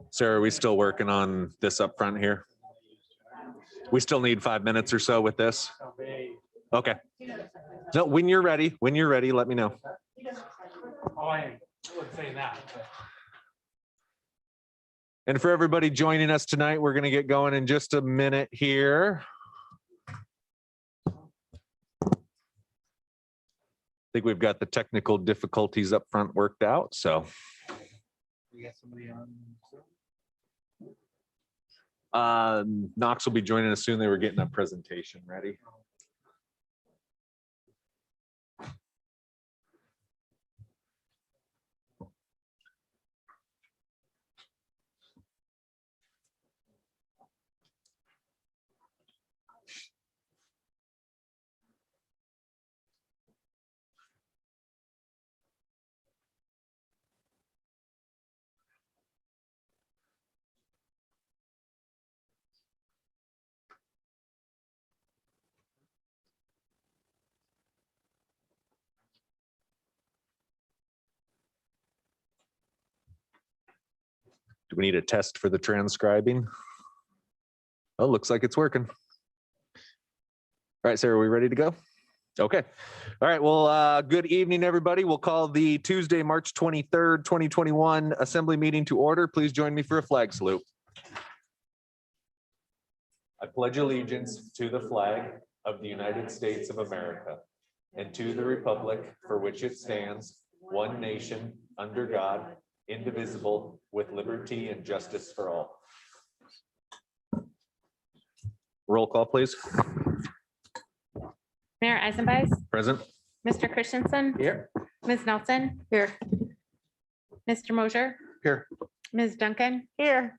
Sarah, are we still working on this up front here? We still need 5 minutes or so with this. Okay. No, when you're ready, let me know. Oh, I would say that. And for everybody joining us tonight, we're going to get going in just a minute here. I think we've got the technical difficulties up front worked out, so. We got somebody on. Knox will be joining us soon. They were getting a presentation ready. Do we need a test for the transcribing? Oh, looks like it's working. All right, Sarah, are we ready to go? Okay. All right. Well, good evening, everybody. We'll call the Tuesday, March 23rd, 2021 Assembly meeting to order. Please join me for a flag salute. I pledge allegiance to the flag of the United States of America and to the republic for which it stands, one nation, under God, indivisible, with liberty and justice for all. Roll call, please. Mayor Eisenbeis. Present. Mr. Christensen. Here. Ms. Nelson. Here. Mr. Mosier. Here. Ms. Duncan. Here.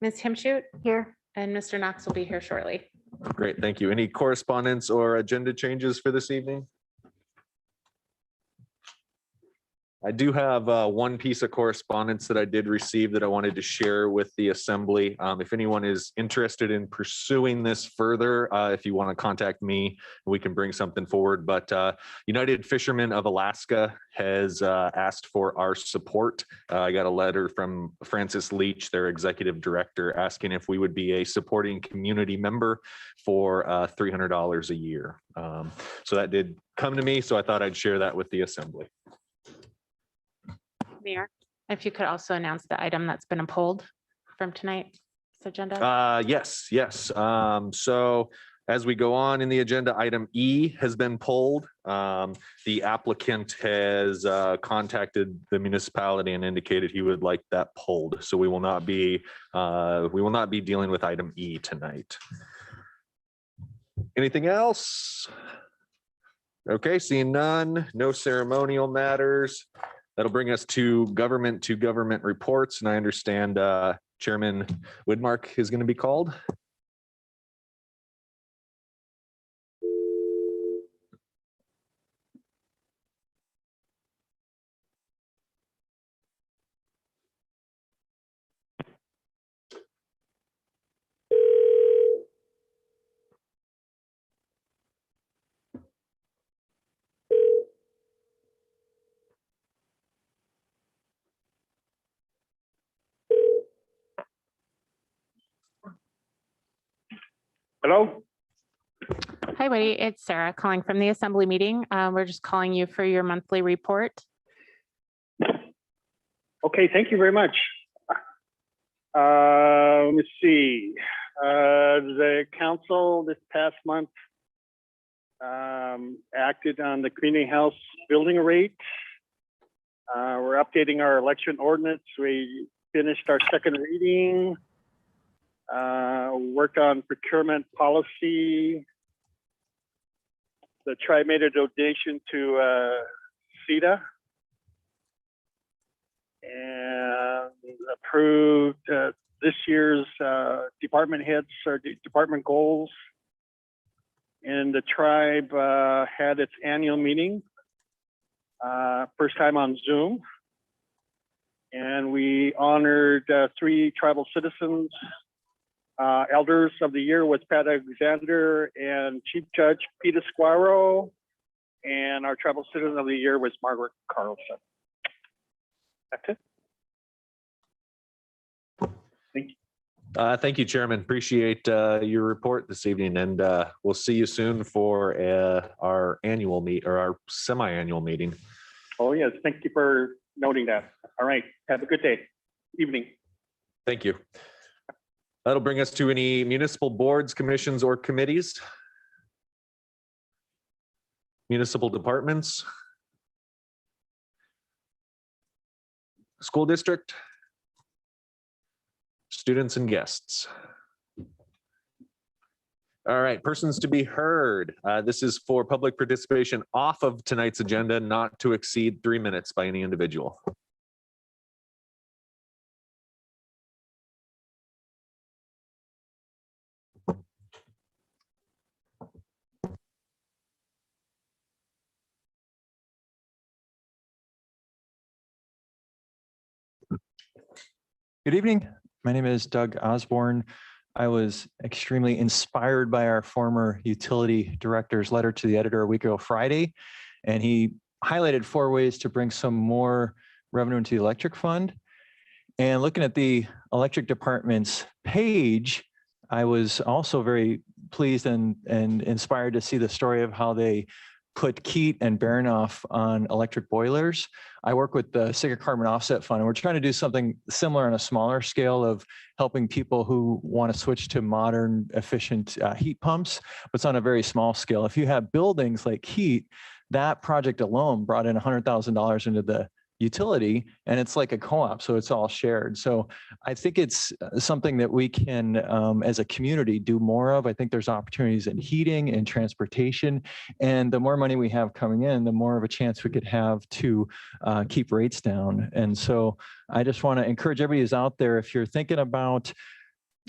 Ms. Himshoot. Here. And Mr. Knox will be here shortly. Great, thank you. Any correspondence or agenda changes for this evening? I do have one piece of correspondence that I did receive that I wanted to share with the assembly. If anyone is interested in pursuing this further, if you want to contact me, we can bring something forward. But United Fishermen of Alaska has asked for our support. I got a letter from Francis Leach, their executive director, asking if we would be a supporting community member for $300 a year. So that did come to me, so I thought I'd share that with the assembly. Mayor, if you could also announce the item that's been pulled from tonight's agenda. Yes. So as we go on in the agenda, item E has been pulled. The applicant has contacted the municipality and indicated he would like that pulled. So we will not be dealing with item E tonight. Anything else? Okay, seeing none, no ceremonial matters. That'll bring us to government reports. And I understand Chairman Widmark is going to be called. Hello? Hi, Woody. It's Sarah calling from the assembly meeting. We're just calling you for your monthly report. Okay, thank you very much. Let me see. The council this past month acted on the community house building rate. We're updating our election ordinance. We finished our second reading. Worked on procurement policy. The tribe made a donation to Sitka and approved this year's department heads or department goals. And the tribe had its annual meeting, first time on Zoom. And we honored 3 tribal citizens. Elders of the year was Pat Alexander and Chief Judge Peter Squiro, and our tribal citizen of the year was Margaret Carlson. That's it. Thank you, Chairman. Appreciate your report this evening, and we'll see you soon for our annual meet or our semi-annual meeting. Oh, yes. Thank you for noting that. All right. Have a good day. Evening. Thank you. That'll bring us to any municipal boards, commissions, or committees. Municipal departments. School district. Students and guests. All right, persons to be heard. This is for public participation off of tonight's agenda, not to exceed 3 minutes by any individual. Good evening. My name is Doug Osborne. I was extremely inspired by our former utility director's letter to the editor a week ago Friday, and he highlighted 4 ways to bring some more revenue into the electric fund. And looking at the electric department's page, I was also very pleased and inspired to see the story of how they put Keat and Baranoff on electric boilers. I work with the Sitka Carbon Offset Fund, and we're trying to do something similar on a smaller scale of helping people who want to switch to modern, efficient heat pumps, but it's on a very small scale. If you have buildings like Keat, that project alone brought in $100,000 into the utility, and it's like a co-op, so it's all shared. So I think it's something that we can, as a community, do more of. I think there's opportunities in heating and transportation, and the more money we have coming in, the more of a chance we could have to keep rates down. And so I just want to encourage everybody who's out there, if you're thinking about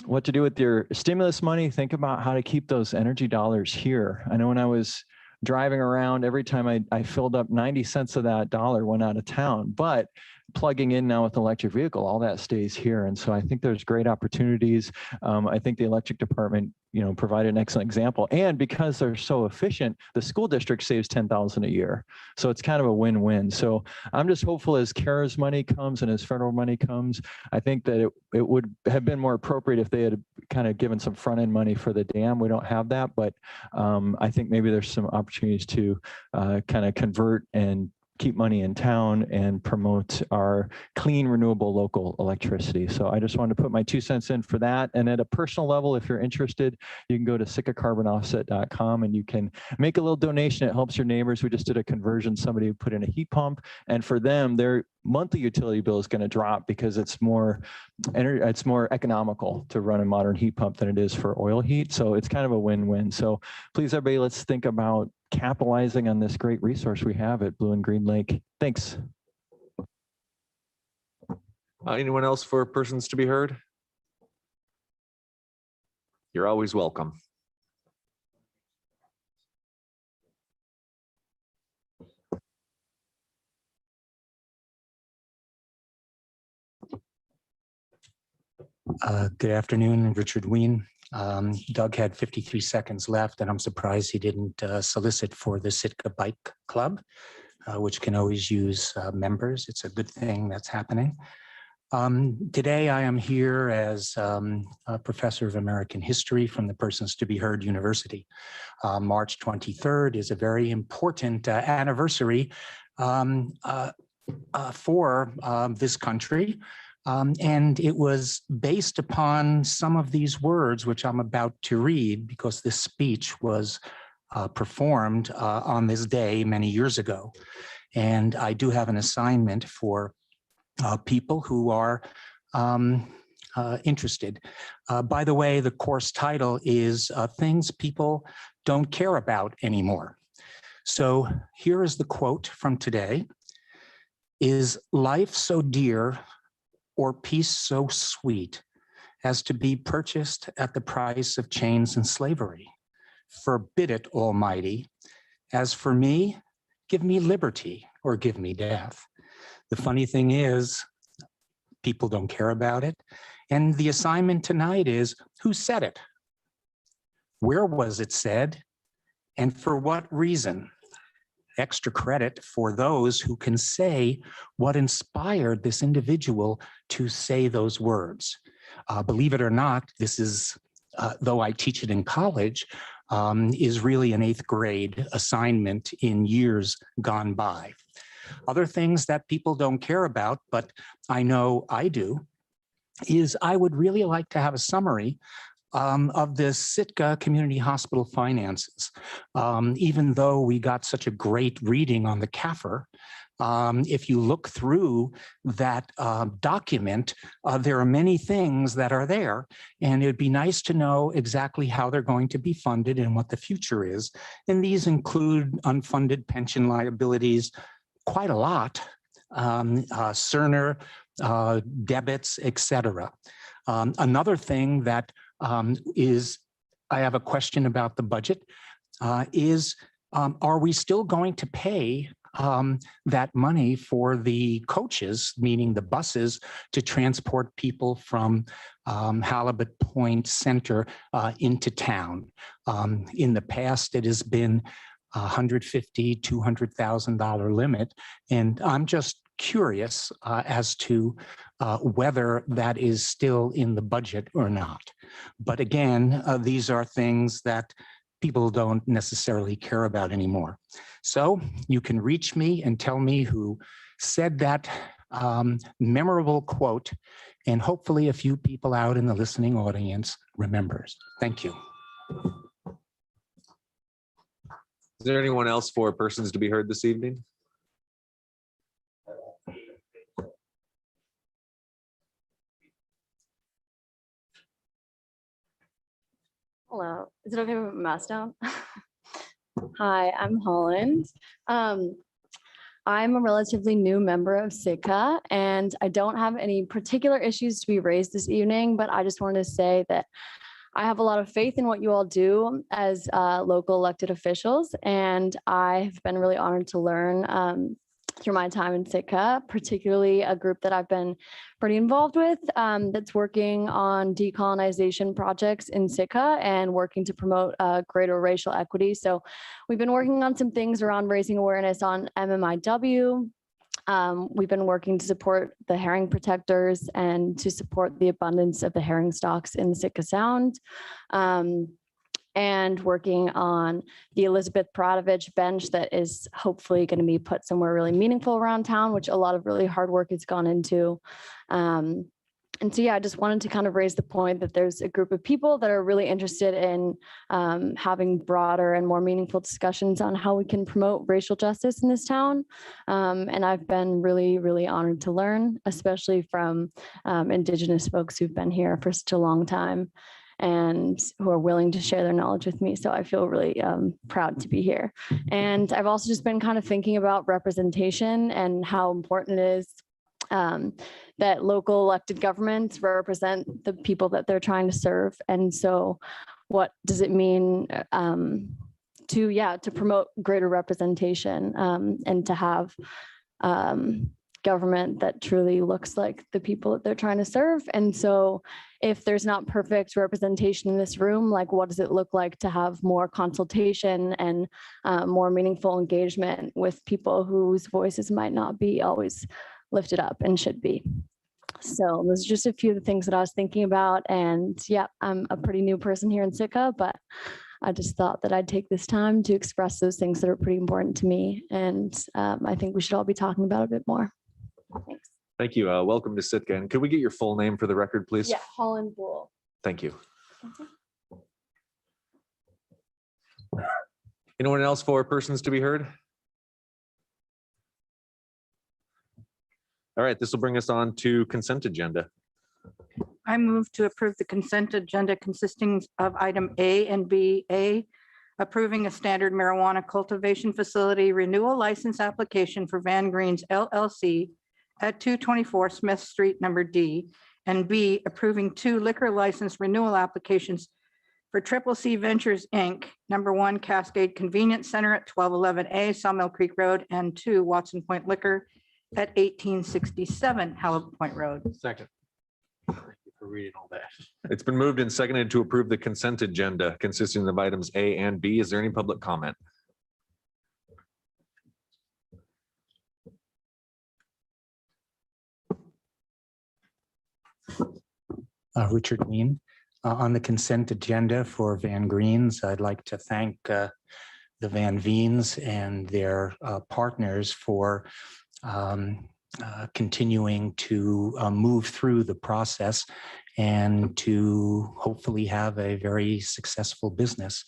what to do with your stimulus money, think about how to keep those energy dollars here. I know when I was driving around, every time I filled up, 90 cents of that dollar went out of town. But plugging in now with an electric vehicle, all that stays here. And so I think there's great opportunities. I think the electric department, provided an excellent example. And because they're so efficient, the school district saves $10,000 a year. So it's kind of a win-win. So I'm just hopeful as CARES money comes and as federal money comes, I think that it would have been more appropriate if they had kind of given some front-end money for the dam. We don't have that, but I think maybe there's some opportunities to kind of convert and keep money in town and promote our clean, renewable local electricity. So I just wanted to put my 2 cents in for that. And at a personal level, if you're interested, you can go to sitkacarbonoffset.com and you can make a little donation. It helps your neighbors. We just did a conversion. Somebody put in a heat pump, and for them, their monthly utility bill is going to drop because it's more economical to run a modern heat pump than it is for oil heat. So it's kind of a win-win. So please, everybody, let's think about capitalizing on this great resource we have at Blue and Green Lake. Thanks. Anyone else for persons to be heard? You're always welcome. Good afternoon, Richard Wien. Doug had 53 seconds left, and I'm surprised he didn't solicit for the Sitka Bike Club, which can always use members. It's a good thing that's happening. Today, I am here as a professor of American history from the Persons to be Heard University. March 23rd is a very important anniversary for this country. And it was based upon some of these words, which I'm about to read, because this speech was performed on this day many years ago. And I do have an assignment for people who are interested. By the way, the course title is Things People Don't Care About Anymore. So here is the quote from today. Is life so dear or peace so sweet as to be purchased at the price of chains and slavery? Forbid it, Almighty. As for me, give me liberty or give me death. The funny thing is, people don't care about it. And the assignment tonight is, who said it? Where was it said? And for what reason? extra credit for those who can say what inspired this individual to say those words. Believe it or not, this is, though I teach it in college, is really an 8th grade assignment in years gone by. Other things that people don't care about, but I know I do, is I would really like to have a summary of the Sitka Community Hospital finances. Even though we got such a great reading on the CAFR, if you look through that document, there are many things that are there, and it'd be nice to know exactly how they're going to be funded and what the future is. And these include unfunded pension liabilities, quite a lot, Cerner, debits, etc. Another thing that is, I have a question about the budget, is are we still going to pay that money for the coaches, meaning the buses, to transport people from Halibut Point Center into town? In the past, it has been $150,000, $200,000 limit, and I'm just curious as to whether that is still in the budget or not. But again, these are things that people don't necessarily care about anymore. So you can reach me and tell me who said that memorable quote, and hopefully a few people out in the listening audience remembers. Thank you. Is there anyone else for persons to be heard this evening? Hello, is it okay with my mouse down? Hi, I'm Holland. I'm a relatively new member of Sitka, and I don't have any particular issues to be raised this evening, but I just wanted to say that I have a lot of faith in what you all do as local elected officials, and I have been really honored to learn through my time in Sitka, particularly a group that I've been pretty involved with that's working on decolonization projects in Sitka and working to promote greater racial equity. So we've been working on some things around raising awareness on MMIW. We've been working to support the herring protectors and to support the abundance of the herring stocks in the Sitka Sound. And working on the Elizabeth Pradovich bench that is hopefully going to be put somewhere really meaningful around town, which a lot of really hard work has gone into. And so, yeah, I just wanted to kind of raise the point that there's a group of people that are really interested in having broader and more meaningful discussions on how we can promote racial justice in this town. And I've been really, really honored to learn, especially from Indigenous folks who've been here for such a long time and who are willing to share their knowledge with me. So I feel really proud to be here. And I've also just been kind of thinking about representation and how important it is that local elected governments represent the people that they're trying to serve. And so what does it mean to promote greater representation and to have government that truly looks like the people that they're trying to serve. And so if there's not perfect representation in this room, like what does it look like to have more consultation and more meaningful engagement with people whose voices might not be always lifted up and should be. So those are just a few of the things that I was thinking about. And yeah, I'm a pretty new person here in Sitka, but I just thought that I'd take this time to express those things that are pretty important to me. And I think we should all be talking about it a bit more. Thanks. Thank you. Welcome to Sitka. And could we get your full name for the record, please? Yeah, Holland Bull. Thank you. Anyone else for persons to be heard? All right, this will bring us on to consent agenda. I move to approve the consent agenda consisting of item A and B. A, approving a standard marijuana cultivation facility renewal license application for Van Greens LLC at 224 Smith Street, number D, and B, approving 2 liquor license renewal applications for Triple C Ventures, Inc., number 1 Cascade Convenience Center at 1211A Sawmill Creek Road, and 2 Watson Point Liquor at 1867 Halibut Point Road. Second. Thank you for reading all that. It's been moved and seconded to approve the consent agenda consisting of items A and B. Is there any public comment? Richard Ween. On the consent agenda for Van Greens, I'd like to thank the Van Veens and their partners for continuing to move through the process and to hopefully have a very successful business.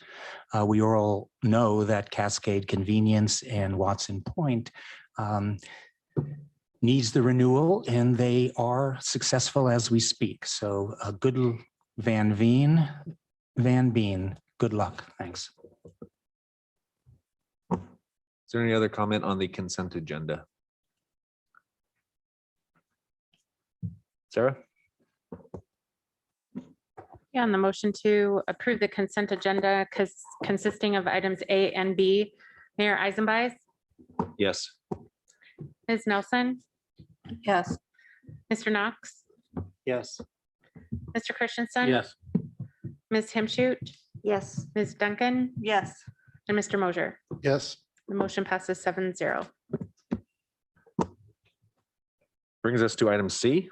We all know that Cascade Convenience and Watson Point needs the renewal, and they are successful as we speak. So a good Van Bean, good luck. Thanks. Is there any other comment on the consent agenda? Sarah? Yeah, on the motion to approve the consent agenda consisting of items A and B, Mayor Eisenbais, Yes. Ms. Nelson, Yes. Mr. Knox, Yes. Mr. Christensen. Yes. Ms. Himshoot, Yes. Ms. Duncan, Yes. and Mr. Mosier. Yes. The motion passes 7-0. Brings us to item C.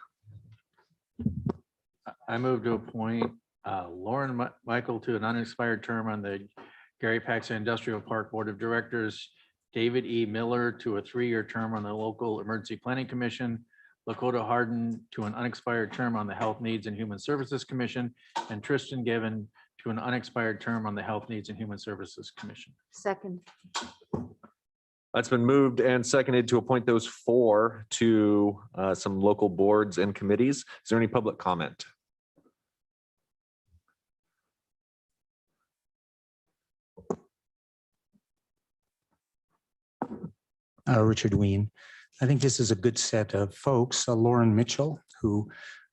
I move to appoint Lauren Michael to an unexpired term on the Gary Paxton Industrial Park Board of Directors, David E. Miller to a 3-year term on the Local Emergency Planning Commission, Lakota Harden to an unexpired term on the Health Needs and Human Services Commission, and Tristan Given to an unexpired term on the Health Needs and Human Services Commission. Second. It's been moved and seconded to appoint those 4 to some local boards and committees. Is there any public comment? Richard Ween. I think this is a good set of folks. Lauren Mitchell, who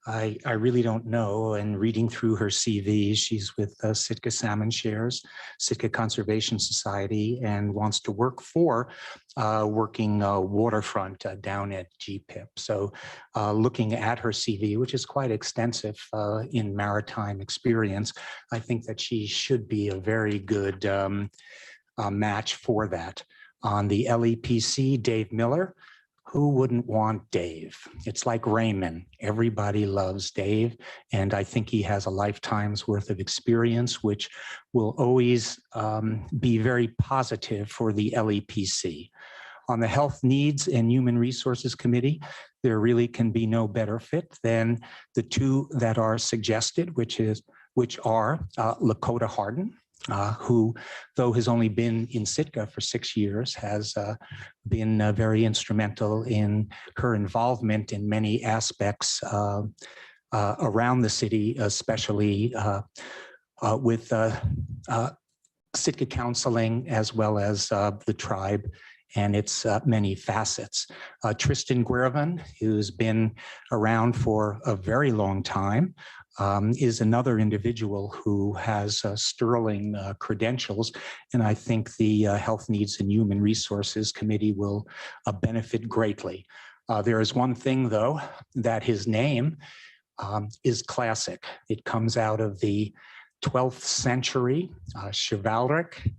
I really don't know, and reading through her CV, she's with Sitka Salmon Shares, Sitka Conservation Society, and wants to work for working waterfront down at GPIP. So looking at her CV, which is quite extensive in maritime experience, I think that she should be a very good match for that. On the LEPC, Dave Miller. Who wouldn't want Dave? It's like Raymond. Everybody loves Dave. And I think he has a lifetime's worth of experience, which will always be very positive for the LEPC. On the Health Needs and Human Resources Committee, there really can be no better fit than the 2 that are suggested, which are Lakota Harden, who, though has only been in Sitka for 6 years, has been very instrumental in her involvement in many aspects around the city, especially with Sitka counseling, as well as the tribe and its many facets. Tristan Guervin, who's been around for a very long time, is another individual who has sterling credentials. And I think the Health Needs and Human Resources Committee will benefit greatly. There is one thing, though, that his name is classic. It comes out of the 12th century chivalric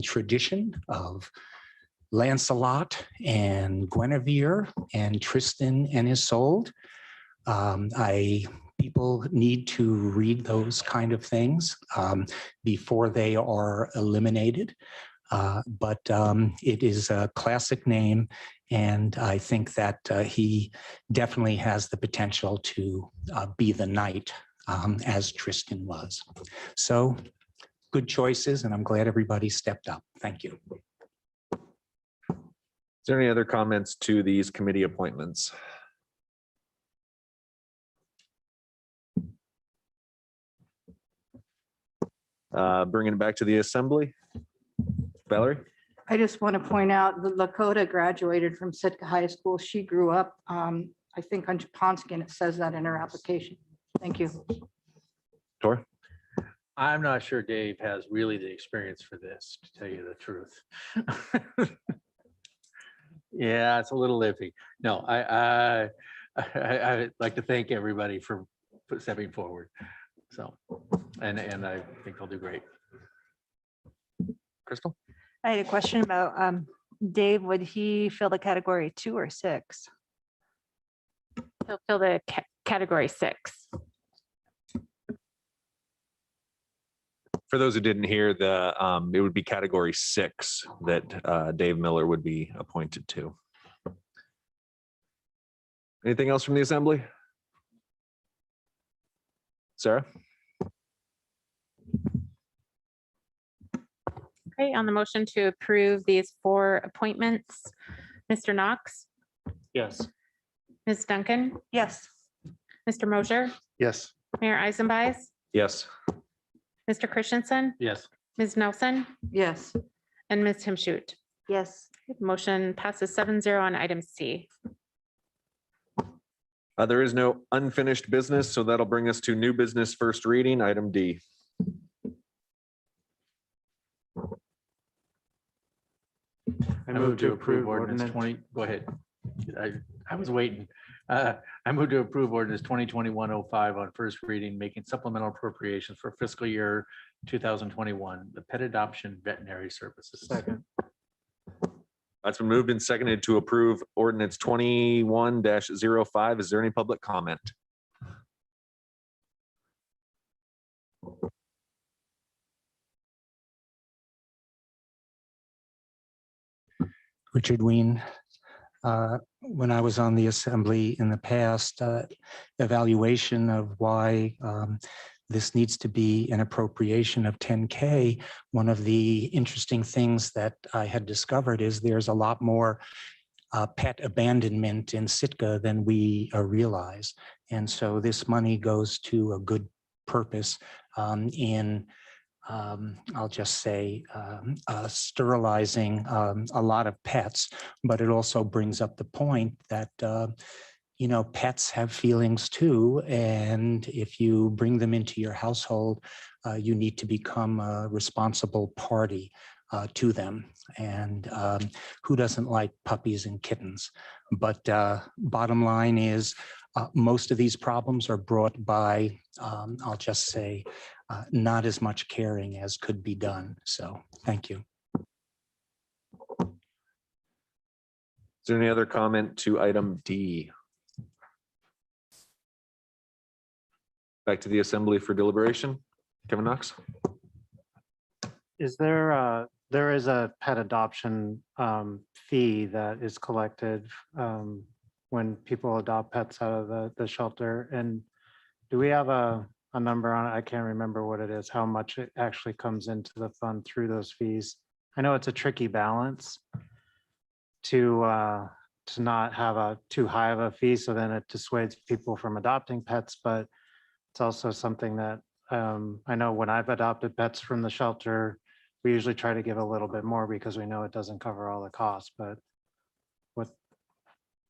tradition of Lancelot and Guinevere and Tristan and Isolde. People need to read those kind of things before they are eliminated. But it is a classic name, and I think that he definitely has the potential to be the knight as Tristan was. So good choices, and I'm glad everybody stepped up. Thank you. Is there any other comments to these committee appointments? Bringing it back to the assembly. Valerie? I just want to point out that Lakota graduated from Sitka High School. She grew up, I think, on Japonski, and it says that in her application. Thank you. Tor? I'm not sure Dave has really the experience for this, to tell you the truth. Yeah, it's a little iffy. No, I'd like to thank everybody for stepping forward. So, and I think they'll do great. Crystal? I had a question about Dave. Would he fill the category 2 or 6? He'll fill the category 6. For those who didn't hear, it would be category 6 that Dave Miller would be appointed to. Anything else from the assembly? Sarah? Okay, on the motion to approve these 4 appointments, Mr. Knox, Yes. Ms. Duncan, Yes. Mr. Mosher, Yes. Mayor Eisenbais, Yes. Mr. Christensen, Yes. Ms. Nelson, Yes. and Ms. Himshoot. Yes. Motion passes 7-0 on item C. There is no unfinished business, so that'll bring us to new business first reading, item D. I move to approve ordinance 20, go ahead. I was waiting. I move to approve ordinance 2021-05 on first reading, making supplemental appropriations for fiscal year 2021, the pet adoption veterinary services. Second. That's been moved and seconded to approve ordinance 21-05. Is there any public comment? Richard Ween. When I was on the assembly in the past, evaluation of why this needs to be an appropriation of 10K. One of the interesting things that I had discovered is there's a lot more pet abandonment in Sitka than we realize. And so this money goes to a good purpose in I'll just say sterilizing a lot of pets, but it also brings up the point that you know, pets have feelings too, and if you bring them into your household, you need to become a responsible party to them. And who doesn't like puppies and kittens? But bottom line is, most of these problems are brought by, I'll just say, not as much caring as could be done. So thank you. Is there any other comment to item D? Back to the assembly for deliberation. Kevin Knox? Is there, there is a pet adoption fee that is collected when people adopt pets out of the shelter? And do we have a number on it? I can't remember what it is, how much it actually comes into the fund through those fees. I know it's a tricky balance to not have a too high of a fee, so then it dissuades people from adopting pets, but it's also something that I know when I've adopted pets from the shelter, we usually try to give a little bit more because we know it doesn't cover all the costs, but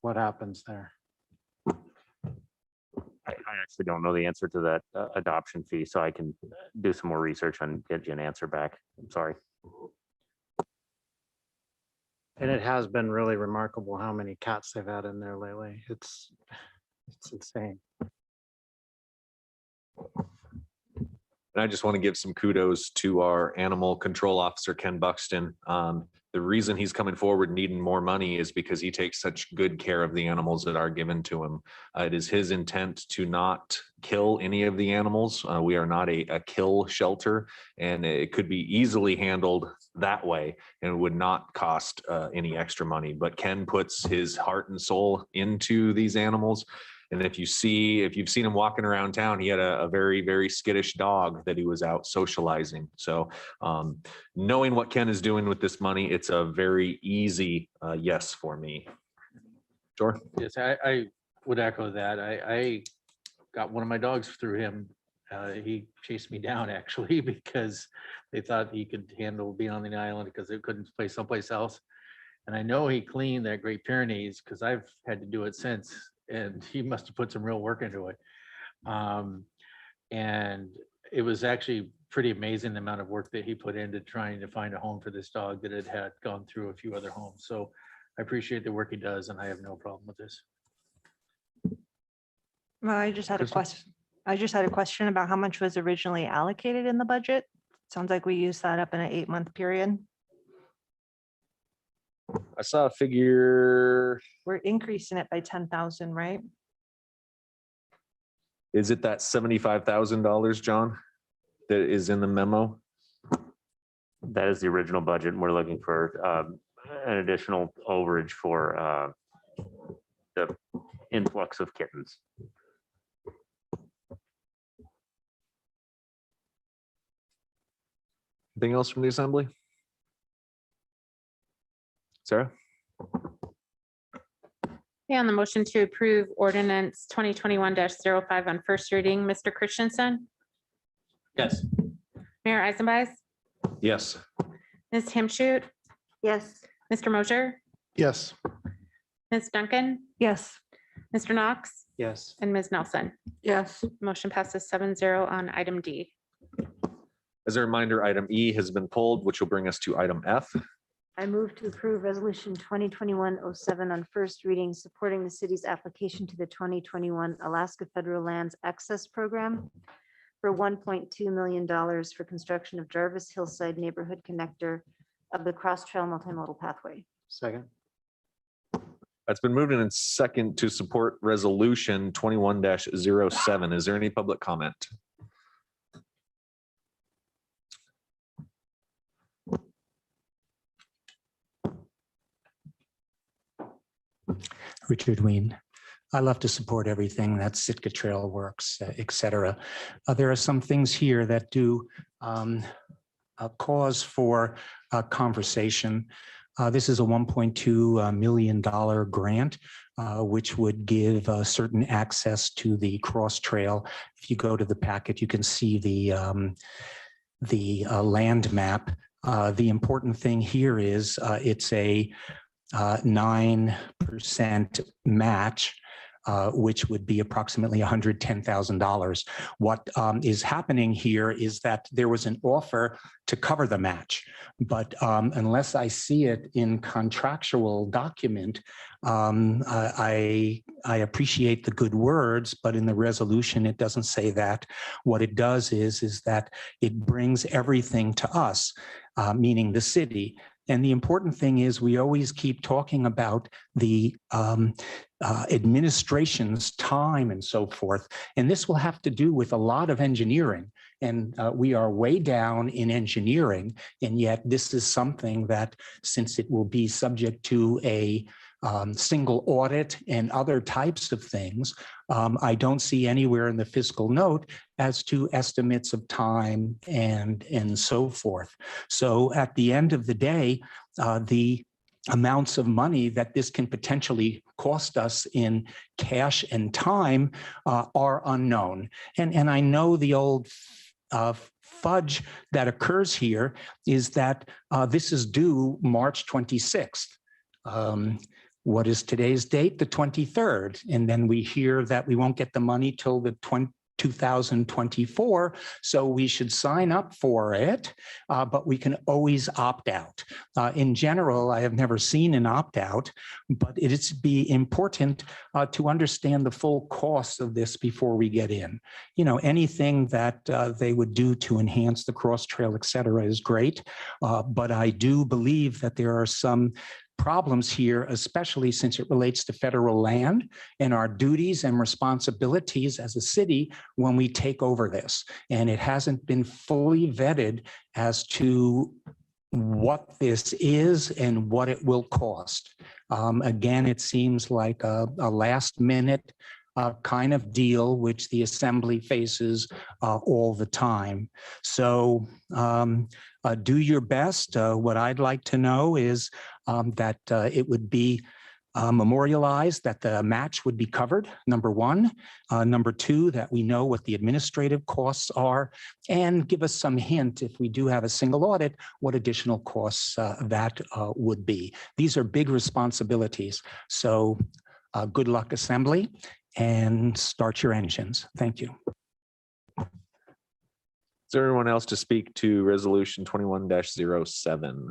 what happens there? I actually don't know the answer to that adoption fee, so I can do some more research and get you an answer back. I'm sorry. And it has been really remarkable how many cats they've had in there lately. It's insane. And I just want to give some kudos to our animal control officer, Ken Buxton. The reason he's coming forward needing more money is because he takes such good care of the animals that are given to him. It is his intent to not kill any of the animals. We are not a kill shelter, and it could be easily handled that way and would not cost any extra money. But Ken puts his heart and soul into these animals. And if you've seen him walking around town, he had a very, very skittish dog that he was out socializing. So knowing what Ken is doing with this money, it's a very easy yes for me. Sure. Yes, I would echo that. I got one of my dogs through him. He chased me down actually because they thought he could handle being on the island because they couldn't play someplace else. And I know he cleaned that Great Pyrenees because I've had to do it since. And he must have put some real work into it. And it was actually pretty amazing the amount of work that he put into trying to find a home for this dog that had gone through a few other homes. So I appreciate the work he does, and I have no problem with this. Well, I just had a Kristen? question. I just had a question about how much was originally allocated in the budget. Sounds like we used that up in an 8-month period. I saw a figure. We're increasing it by 10,000, right? Is it that $75,000, John, that is in the memo? That is the original budget. And we're looking for an additional overage for the influx of kittens. Anything else from the assembly? Sarah? Yeah, on the motion to approve ordinance 2021-05 on first reading, Mr. Christensen, Yes. Mayor Eisenbeiß, Yes. Ms. Hamshute, Yes. Mr. Mosher, Yes. Ms. Duncan, Yes. Mr. Knox, Yes. and Ms. Nelson. Yes. Motion passes 7-0 on item D. As a reminder, item E has been pulled, which will bring us to item F. I move to approve resolution 2021-07 on first reading, supporting the city's application to the 2021 Alaska Federal Lands Access Program for $1.2 million for construction of Jarvis Hillside Neighborhood Connector of the Cross Trail Multimodal Pathway. Second. That's been moved in second to support resolution 21-07. Is there any public comment? Richard Ween. I love to support everything that Sitka Trail works, et cetera. There are some things here that do cause for conversation. This is a $1.2 million grant, which would give certain access to the cross trail. If you go to the packet, you can see the land map. The important thing here is it's a 9% match, which would be approximately $110,000. What is happening here is that there was an offer to cover the match, but unless I see it in contractual document, I appreciate the good words, but in the resolution, it doesn't say that. What it does is that it brings everything to us, meaning the city. And the important thing is we always keep talking about the administration's time and so forth. And this will have to do with a lot of engineering. And we are way down in engineering. And yet this is something that, since it will be subject to a single audit and other types of things, I don't see anywhere in the fiscal note as to estimates of time and so forth. So at the end of the day, the amounts of money that this can potentially cost us in cash and time are unknown. And I know the old fudge that occurs here is that this is due March 26th. What is today's date? The 23rd. And then we hear that we won't get the money till the 2024. So we should sign up for it, but we can always opt out. In general, I have never seen an opt out, but it is be important to understand the full cost of this before we get in. You know, anything that they would do to enhance the cross trail, et cetera, is great. But I do believe that there are some problems here, especially since it relates to federal land and our duties and responsibilities as a city when we take over this. And it hasn't been fully vetted as to what this is and what it will cost. Again, it seems like a last minute kind of deal, which the assembly faces all the time. So do your best. What I'd like to know is that it would be memorialized, that the match would be covered, number one. Number two, that we know what the administrative costs are, and give us some hint, if we do have a single audit, what additional costs that would be. These are big responsibilities. So good luck, Assembly, and start your engines. Thank you. Is there anyone else to speak to resolution 21-07?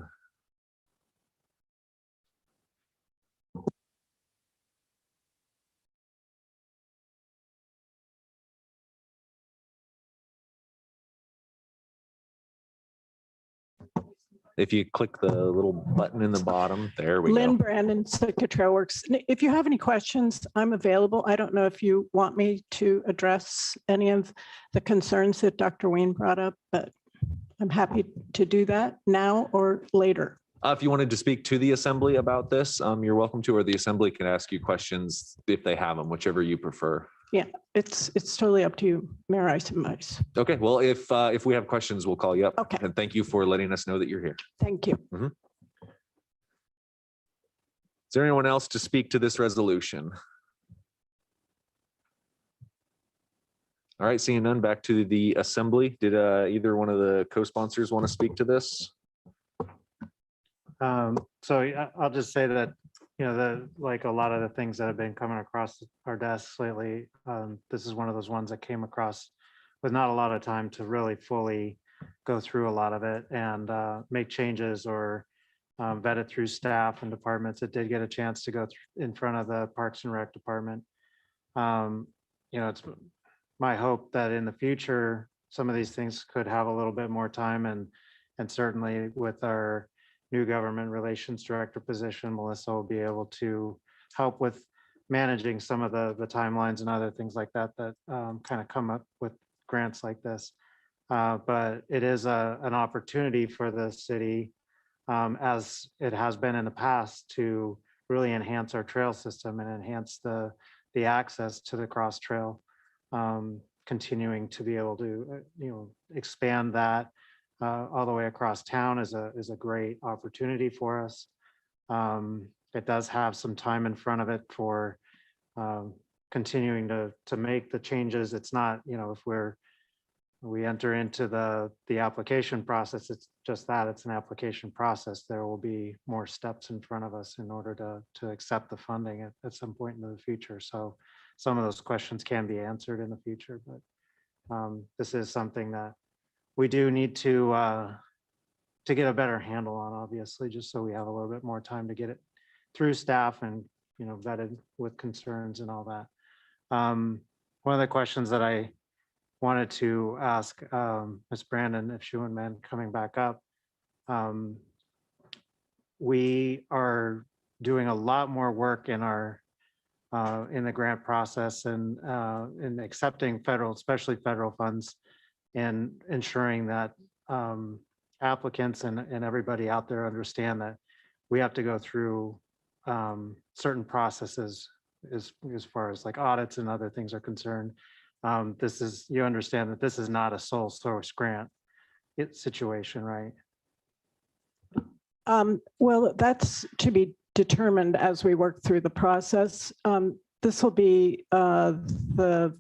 If you click the little button in the bottom, there we Lynn go. Brandon, Sitka Trail Works. If you have any questions, I'm available. I don't know if you want me to address any of the concerns that Dr. Wayne brought up, but I'm happy to do that now or later. If you wanted to speak to the assembly about this, you're welcome to, or the assembly can ask you questions if they have them, whichever you prefer. Yeah, it's totally up to you, Mayor Ice. Okay, well, if we have questions, we'll call you up. Okay. And thank you for letting us know that you're here. Thank you. Is there anyone else to speak to this resolution? All right, seeing none, back to the assembly. Did either one of the co-sponsors want to speak to this? I'll just say that, like a lot of the things that have been coming across our desks lately, this is one of those ones that came across with not a lot of time to really fully go through a lot of it and make changes or vet it through staff and departments. It did get a chance to go in front of the Parks and Rec department. It's my hope that in the future, some of these things could have a little bit more time, and certainly with our new government relations director position, Melissa will be able to help with managing some of the timelines and other things like that kind of come up with grants like this. But it is an opportunity for the city, as it has been in the past, to really enhance our trail system and enhance the access to the cross trail, continuing to be able to expand that all the way across town is a great opportunity for us. It does have some time in front of it for continuing to make the changes. It's not, if we enter into the application process, it's just that, it's an application process. There will be more steps in front of us in order to accept the funding at some point in the future. So some of those questions can be answered in the future, but this is something that we do need to get a better handle on, obviously, just so we have a little bit more time to get it through staff and, vetted with concerns and all that. One of the questions that I wanted to ask Ms. Brandon, if she wouldn't mind coming back up, we are doing a lot more work in the grant process and in accepting federal, especially federal funds, and ensuring that applicants and everybody out there understand that we have to go through certain processes as far as like audits and other things are concerned. You understand that this is not a sole source grant situation, right? Well, that's to be determined as we work through the process. This will be the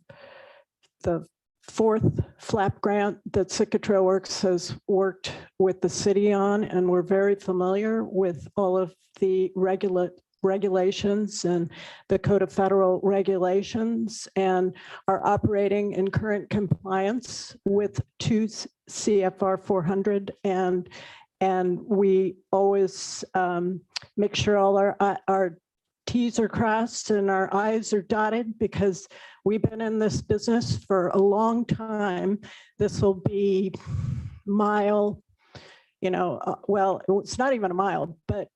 fourth flap grant that Sitka Trail Works has worked with the city on, and we're very familiar with all of the regulations and the Code of Federal Regulations, and are operating in current compliance with 2 CFR 400, and we always make sure all our T's are crossed and our I's are dotted, because we've been in this business for a long time. This will be mile, well, it's not even a mile, but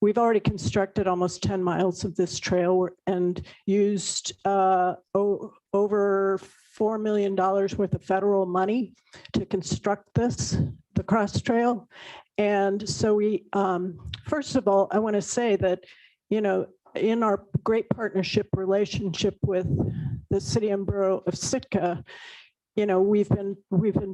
we've already constructed almost 10 miles of this trail and used over $4 million worth of federal money to construct the cross trail. And so we, first of all, I want to say that, in our great partnership relationship with the city and borough of Sitka, we've been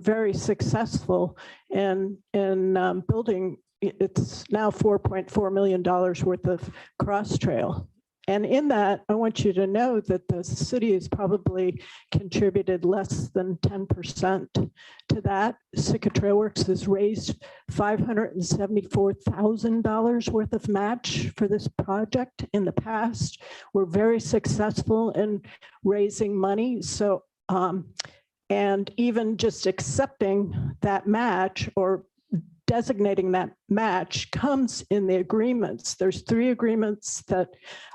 very successful in building. It's now $4.4 million worth of cross trail. And in that, I want you to know that the city has probably contributed less than 10% to that. Sitka Trail Works has raised $574,000 worth of match for this project in the past. We're very successful in raising money. So, and even just accepting that match or designating that match comes in the agreements. There's 3 agreements that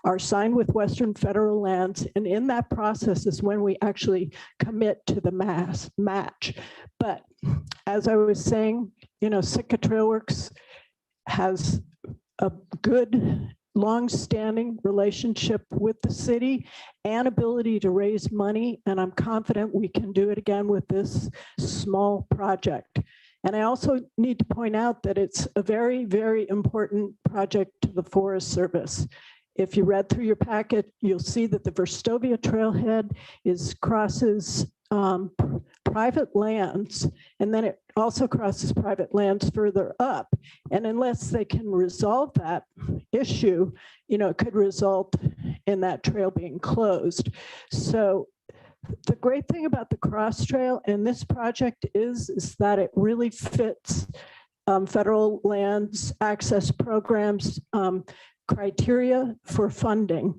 are signed with Western Federal Lands. And in that process is when we actually commit to the match. But as I was saying, you know, Sitka Trail Works has a good long-standing relationship with the city and ability to raise money. And I'm confident we can do it again with this small project. And I also need to point out that it's a very, very important project to the Forest Service. If you read through your packet, you'll see that the Verstovia Trailhead crosses private lands, and then it also crosses private lands further up. And unless they can resolve that issue, you know, it could result in that trail being closed. So the great thing about the cross trail and this project is that it really fits federal lands access programs criteria for funding.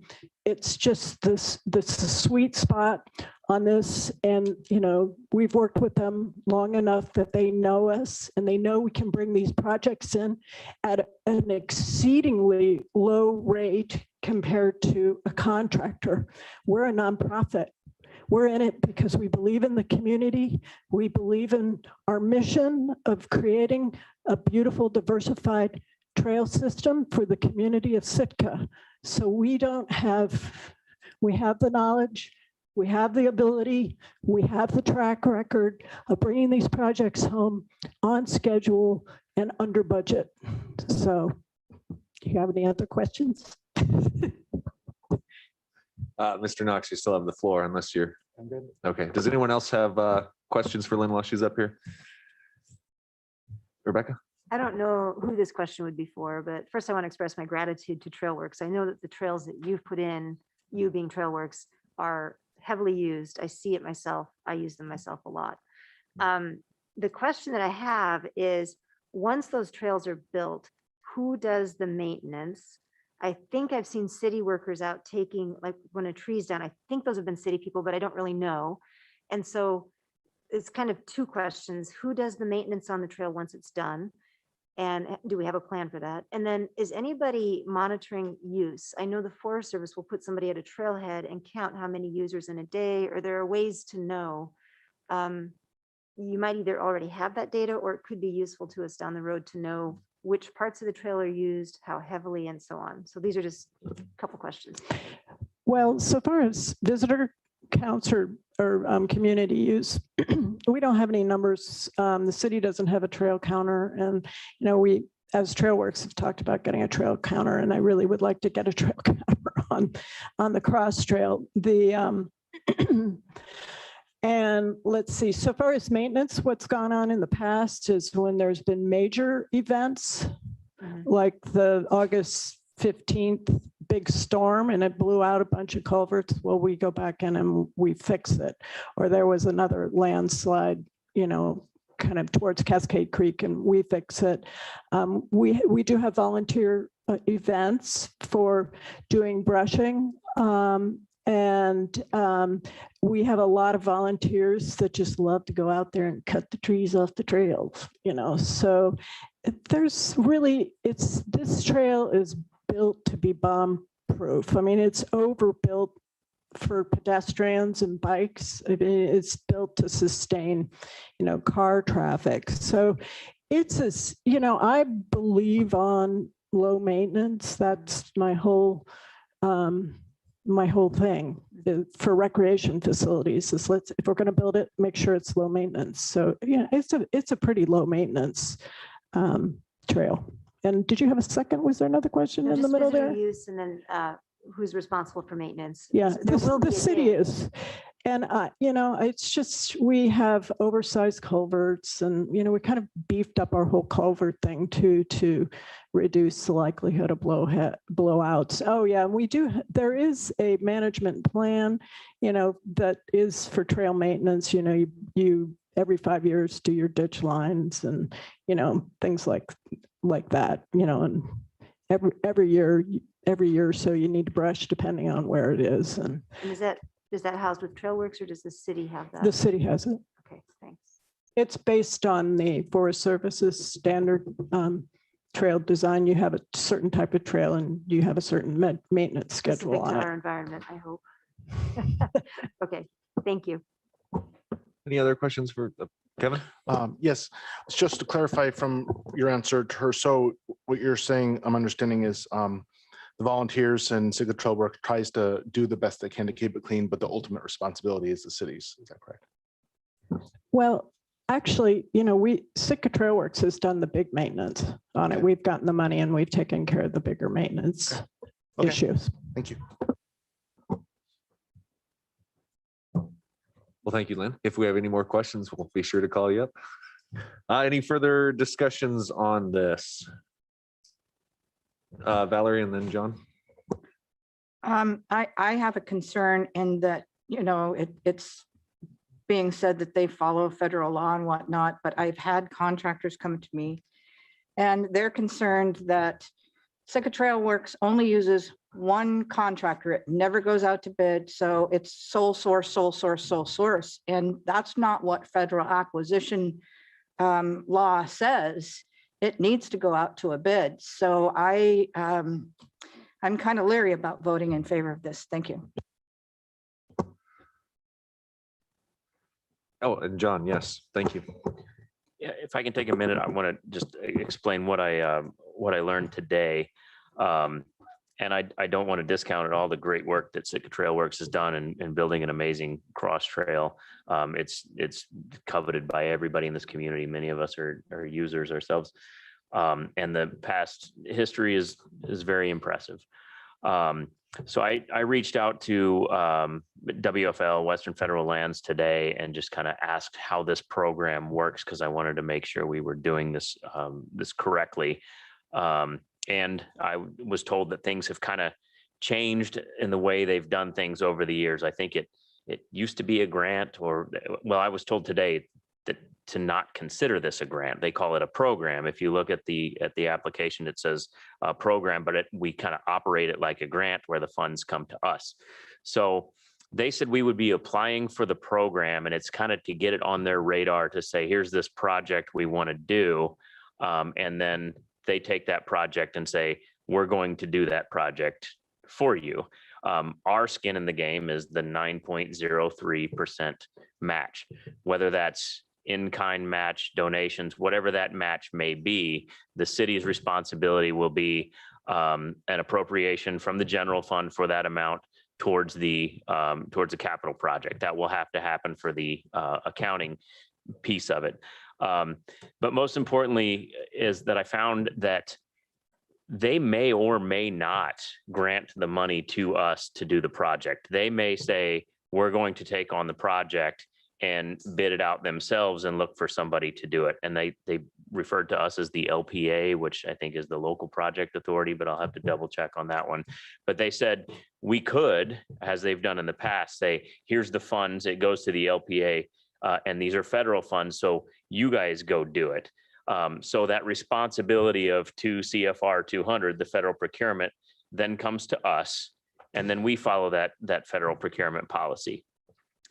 It's just this sweet spot on this. And, you know, we've worked with them long enough that they know us and they know we can bring these projects in at an exceedingly low rate compared to a contractor. We're a nonprofit. We're in it because we believe in the community. We believe in our mission of creating a beautiful, diversified trail system for the community of Sitka. So we have the knowledge, we have the ability, we have the track record of bringing these projects home on schedule and under budget. So do you have any other questions? Mr. Knox, you still have the floor unless you're. I'm good. Okay. Does anyone else have questions for Lynn while she's up here? Rebecca? I don't know who this question would be for, but first I want to express my gratitude to Trailworks. I know that the trails that you've put in, you being Trailworks, are heavily used. I see it myself. I use them myself a lot. The question that I have is, once those trails are built, who does the maintenance? I think I've seen city workers out taking, like when a tree's down, I think those have been city people, but I don't really know. And so it's kind of 2 questions. Who does the maintenance on the trail once it's done? And do we have a plan for that? And then is anybody monitoring use? I know the Forest Service will put somebody at a trailhead and count how many users in a day, or there are ways to know. You might either already have that data, or it could be useful to us down the road to know which parts of the trail are used, how heavily, and so on. So these are just a couple questions. Well, so far as visitor counts or community use, we don't have any numbers. The city doesn't have a trail counter, and you know, we as Trailworks have talked about getting a trail counter, and I really would like to get a trail counter on the cross trail. And let's see, so far as maintenance, what's gone on in the past is when there's been major events, like the August 15th big storm and it blew out a bunch of culverts, well, we go back in and we fix it. Or there was another landslide, you know, kind of towards Cascade Creek, and we fix it. We do have volunteer events for doing brushing. And we have a lot of volunteers that just love to go out there and cut the trees off the trails, you know. So there's really, this trail is built to be bomb proof. I mean, it's overbuilt for pedestrians and bikes. I mean, it's built to sustain, you know, car traffic. So it's you know, I believe on low maintenance. That's my whole thing for recreation facilities is if we're going to build it, make sure it's low maintenance. So yeah, it's a pretty low maintenance trail. And did you have a second? Was there another question in the middle there? Use, and then who's responsible for maintenance? Yeah, So the city is. And, you know, it's just, we have oversized culverts and, you know, we kind of beefed up our whole culvert thing to reduce the likelihood of blowouts. Oh yeah, and there is a management plan, you know, that is for trail maintenance. You know, you every 5 years do your ditch lines and, you know, things like that, you know, and every year or so you need to brush depending on where it is. And is that housed with Trailworks, or does the city have that? The city has it. Okay, thanks. It's based on the Forest Service's standard trail design. You have a certain type of trail and you have a certain maintenance schedule Specific to on our it. environment, I hope. Okay, thank you. Any other questions for Kevin? Yes, just to clarify from your answer to her. So what you're saying, I'm understanding is the volunteers and Sitka Trail Work tries to do the best they can to keep it clean, but the ultimate responsibility is the city's. Is that correct? Well, actually, Sitka Trail Works has done the big maintenance on it. We've gotten the money and we've taken care of the bigger maintenance Okay. issues. Thank you. Well, thank you, Lynn. If we have any more questions, we'll be sure to call you up. Any further discussions on this? Valerie and then John. I have a concern in that, it's being said that they follow federal law and whatnot, but I've had contractors come to me and they're concerned that Sitka Trail Works only uses one contractor. It never goes out to bid. So it's sole source, sole source, sole source. And that's not what federal acquisition law says. It needs to go out to a bid. So I'm kind of leery about voting in favor of this. Thank you. Oh, and John, yes, thank you. Yeah, if I can take a minute, I want to just explain what I learned today. And I don't want to discount at all the great work that Sitka Trail Works has done in building an amazing cross trail. It's coveted by everybody in this community. Many of us are users ourselves. And the past history is very impressive. So I reached out to WFL, Western Federal Lands, today and just kind of asked how this program works because I wanted to make sure we were doing this correctly. And I was told that things have kind of changed in the way they've done things over the years. I think it used to be a grant, or well, I was told today that to not consider this a grant. They call it a program. If you look at the application, it says program, but we kind of operate it like a grant where the funds come to us. So they said we would be applying for the program, and it's kind of to get it on their radar to say, here's this project we want to do. And then they take that project and say, we're going to do that project for you. Our skin in the game is the 9.03% match, whether that's in-kind match, donations, whatever that match may be. The city's responsibility will be an appropriation from the general fund for that amount towards the capital project. That will have to happen for the accounting piece of it. But most importantly is that I found that they may or may not grant the money to us to do the project. They may say, we're going to take on the project and bid it out themselves and look for somebody to do it. And they referred to us as the LPA, which I think is the local project authority, but I'll have to double check on that one. But they said we could, as they've done in the past, say, here's the funds, it goes to the LPA, and these are federal funds, so you guys go do it. So that responsibility of 2 CFR 200, the federal procurement, then comes to us, and then we follow that federal procurement policy.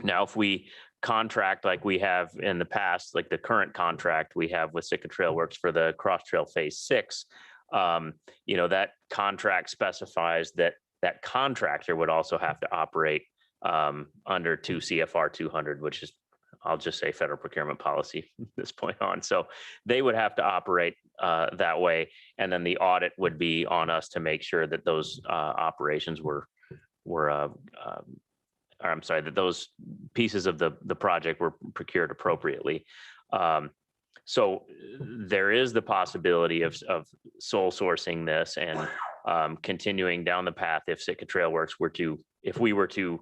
Now, if we contract like we have in the past, like the current contract we have with Sitka Trail Works for the Cross Trail Phase 6, that contract specifies that contractor would also have to operate under 2 CFR 200, which is, I'll just say, federal procurement policy from this point on. So they would have to operate that way. And then the audit would be on us to make sure that those operations that those pieces of the project were procured appropriately. So there is the possibility of sole sourcing this and continuing down the path if Sitka Trail Works if we were to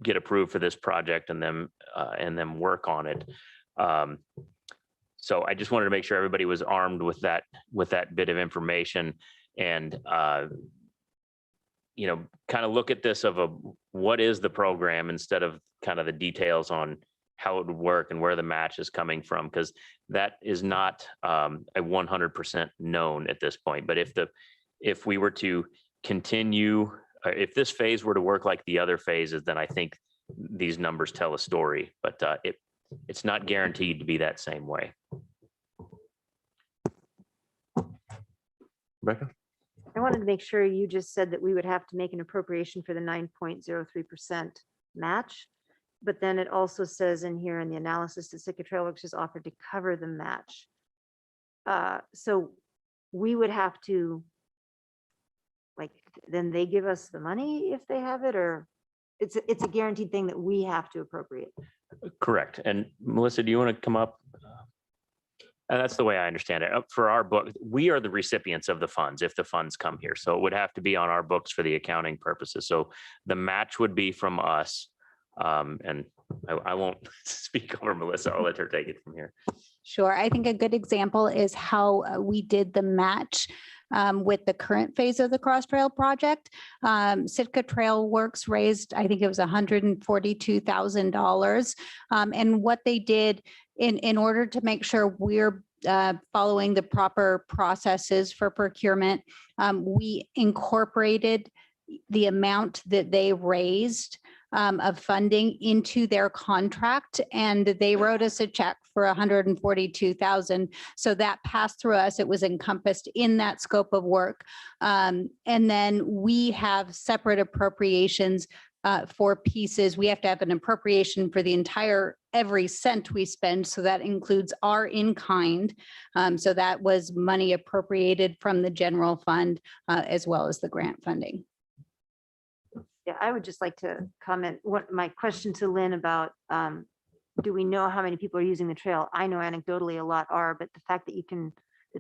get approved for this project and then work on it. So I just wanted to make sure everybody was armed with that bit of information and kind of look at this what is the program instead of kind of the details on how it would work and where the match is coming from, because that is not a 100% known at this point. But if we were to continue, if this phase were to work like the other phases, then I think these numbers tell a story. But it's not guaranteed to be that same way. Rebecca? I wanted to make sure you just said that we would have to make an appropriation for the 9.03% match. But then it also says in here in the analysis that Sitka Trail Works is offered to cover the match. So we would have to, like, then they give us the money if they have it, or it's a guaranteed thing that we have to appropriate. Correct. And Melissa, do you want to come up? And that's the way I understand it. For our book, we are the recipients of the funds if the funds come here. So it would have to be on our books for the accounting purposes. So the match would be from us. And I won't speak over Melissa. I'll let her take it from here. Sure. I think a good example is how we did the match with the current phase of the Cross Trail project. Sitka Trail Works raised, I think it was $142,000. And what they did in order to make sure we're following the proper processes for procurement, we incorporated the amount that they raised of funding into their contract, and they wrote us a check for $142,000. So that passed through us. It was encompassed in that scope of work. And then we have separate appropriations for pieces. We have to have an appropriation for the entire, every cent we spend. So that includes our in-kind. So that was money appropriated from the general fund as well as the grant funding. Yeah, I would just like to comment, what my question to Lynn about, do we know how many people are using the trail? I know anecdotally a lot are, but the fact that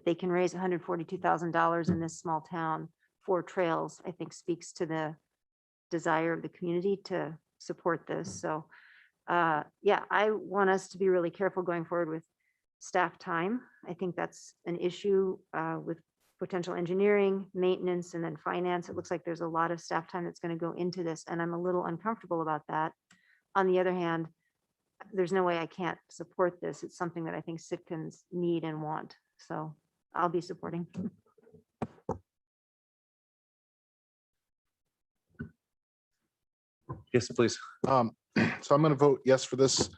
they can raise $142,000 in this small town for trails, I think speaks to the desire of the community to support this. So yeah, I want us to be really careful going forward with staff time. I think that's an issue with potential engineering, maintenance, and then finance. It looks like there's a lot of staff time that's going to go into this, and I'm a little uncomfortable about that. On the other hand, there's no way I can't support this. It's something that I think Sitkans need and want. So I'll be supporting. Yes, please. So I'm going to vote yes for this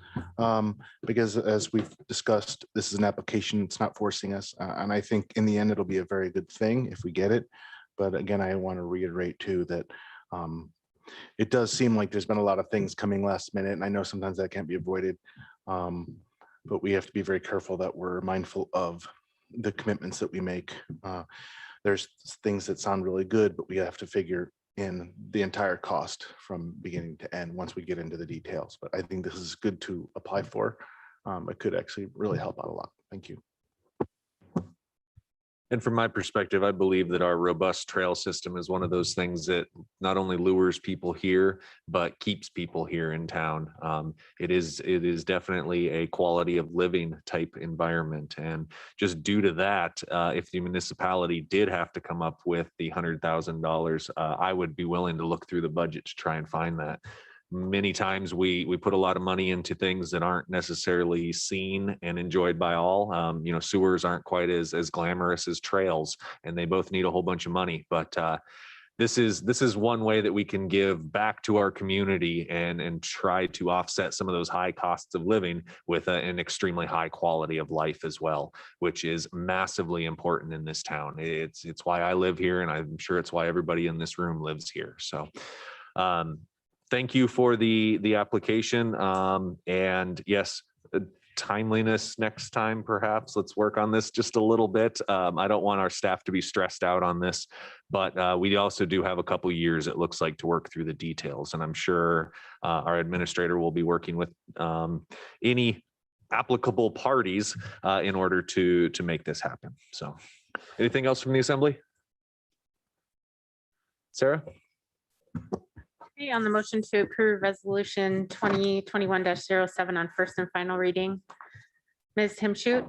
because as we've discussed, this is an application. It's not forcing us. And I think in the end, it'll be a very good thing if we get it. But again, I want to reiterate too that it does seem like there's been a lot of things coming last minute. And I know sometimes that can't be avoided. But we have to be very careful that we're mindful of the commitments that we make. There's things that sound really good, but we have to figure in the entire cost from beginning to end once we get into the details. But I think this is good to apply for. It could actually really help out a lot. Thank you. And from my perspective, I believe that our robust trail system is one of those things that not only lures people here, but keeps people here in town. It is definitely a quality of living type environment. And just due to that, if the municipality did have to come up with the $100,000, I would be willing to look through the budget to try and find that. Many times we put a lot of money into things that aren't necessarily seen and enjoyed by all. You know, sewers aren't quite as glamorous as trails, and they both need a whole bunch of money. But this is one way that we can give back to our community and try to offset some of those high costs of living with an extremely high quality of life as well, which is massively important in this town. It's why I live here, and I'm sure it's why everybody in this room lives here. So. Thank you for the application. And yes, timeliness next time, perhaps. Let's work on this just a little bit. I don't want our staff to be stressed out on this, but we also do have a couple years, it looks like, to work through the details. And I'm sure our administrator will be working with any applicable parties in order to make this happen. So anything else from the assembly? Sarah? On the motion to approve resolution 2021-07 on first and final reading. Ms. Himshoot,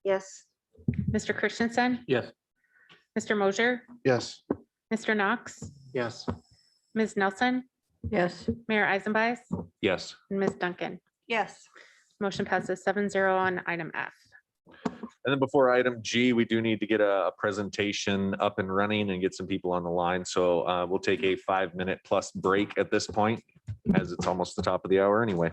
Yes. Mr. Christensen, Yes. Mr. Mosier, Yes. Mr. Knox, Yes. Ms. Nelson, Yes. Mayor Eisenbeiss, Yes. and Ms. Duncan. Yes. Motion passes 7-0 on item F. And then before item G, we do need to get a presentation up and running and get some people on the line. So we'll take a 5-minute plus break at this point, as it's almost the top of the hour anyway.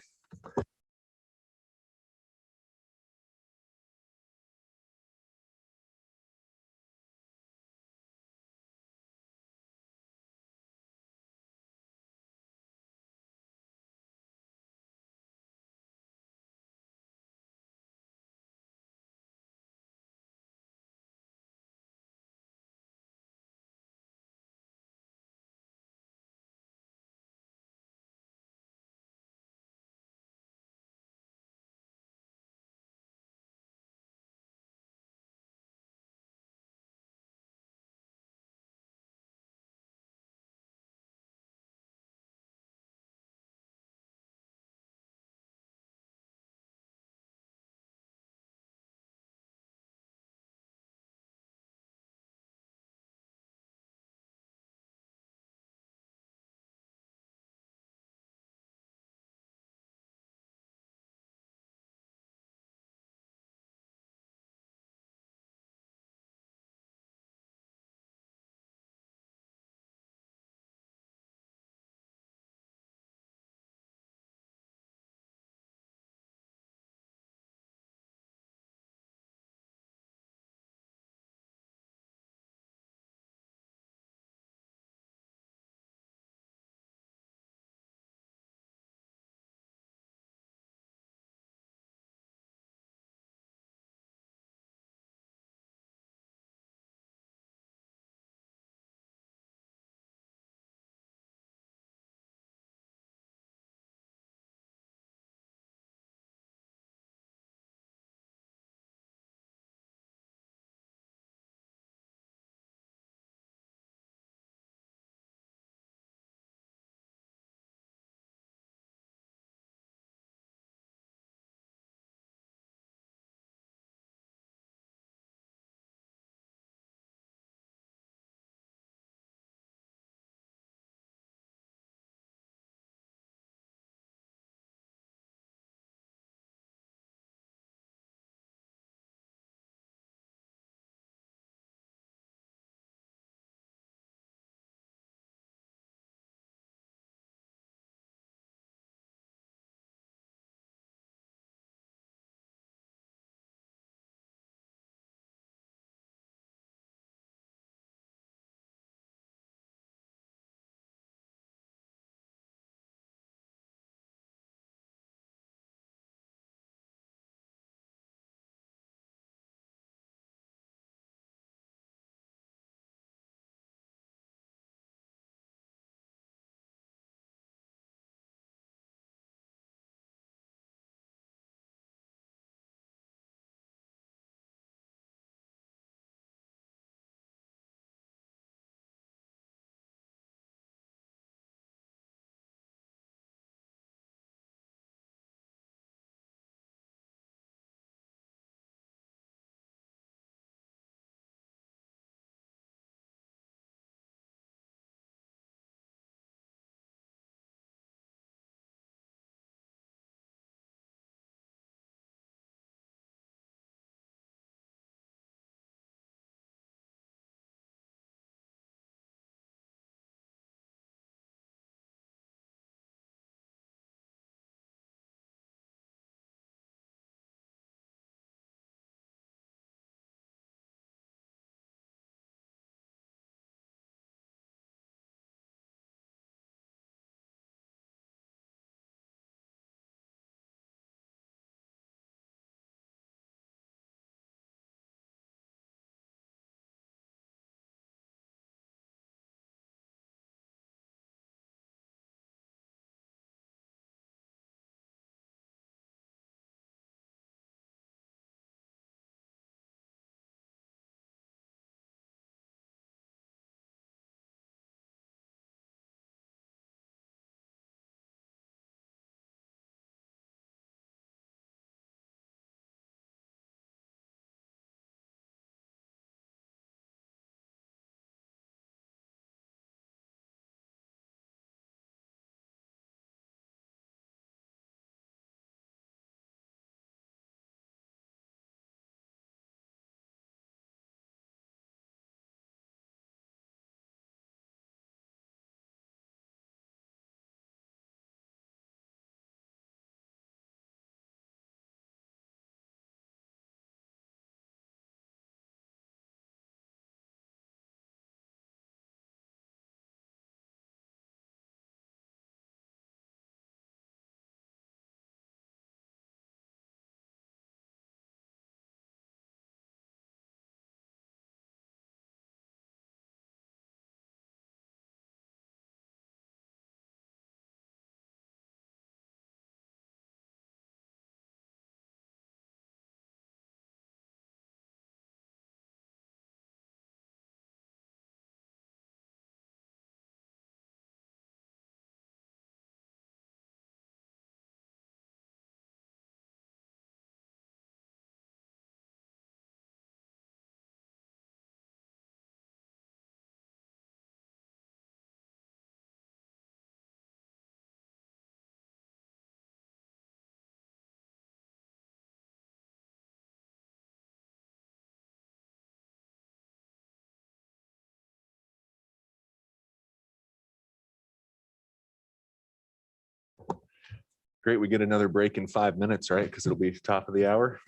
Great, we get another break in 5 minutes, right? Because it'll be top of the hour.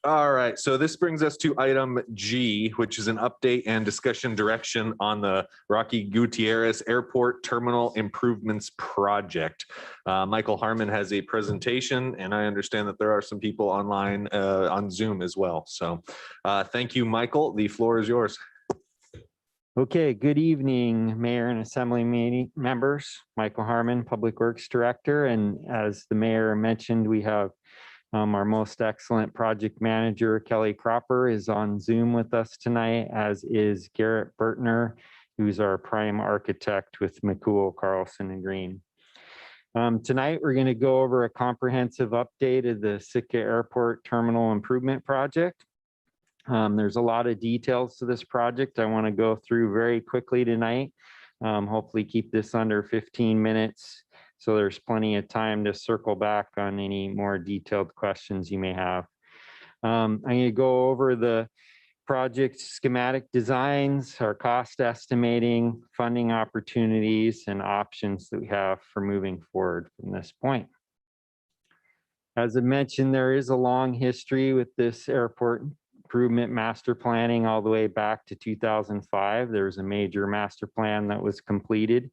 All right, so this brings us to item G, which is an update and discussion direction on the Rocky Gutierrez Airport Terminal Improvements Project. Michael Harmon has a presentation, and I understand that there are some people online on Zoom as well. So thank you, Michael. The floor is yours. Okay, good evening, Mayor and Assembly meeting members. Michael Harmon, Public Works Director. And as the mayor mentioned, we have our most excellent project manager, Kelly Cropper, is on Zoom with us tonight, as is Garrett Bertner, who's our prime architect with McCool, Carlson and Green. Tonight, we're going to go over a comprehensive update of the Sitka Airport Terminal Improvement Project. There's a lot of details to this project I want to go through very quickly tonight. Hopefully keep this under 15 minutes. So there's plenty of time to circle back on any more detailed questions you may have. I'm going to go over the project schematic designs, our cost estimating, funding opportunities, and options that we have for moving forward from this point. As I mentioned, there is a long history with this airport improvement master planning all the way back to 2005. There's a major master plan that was completed.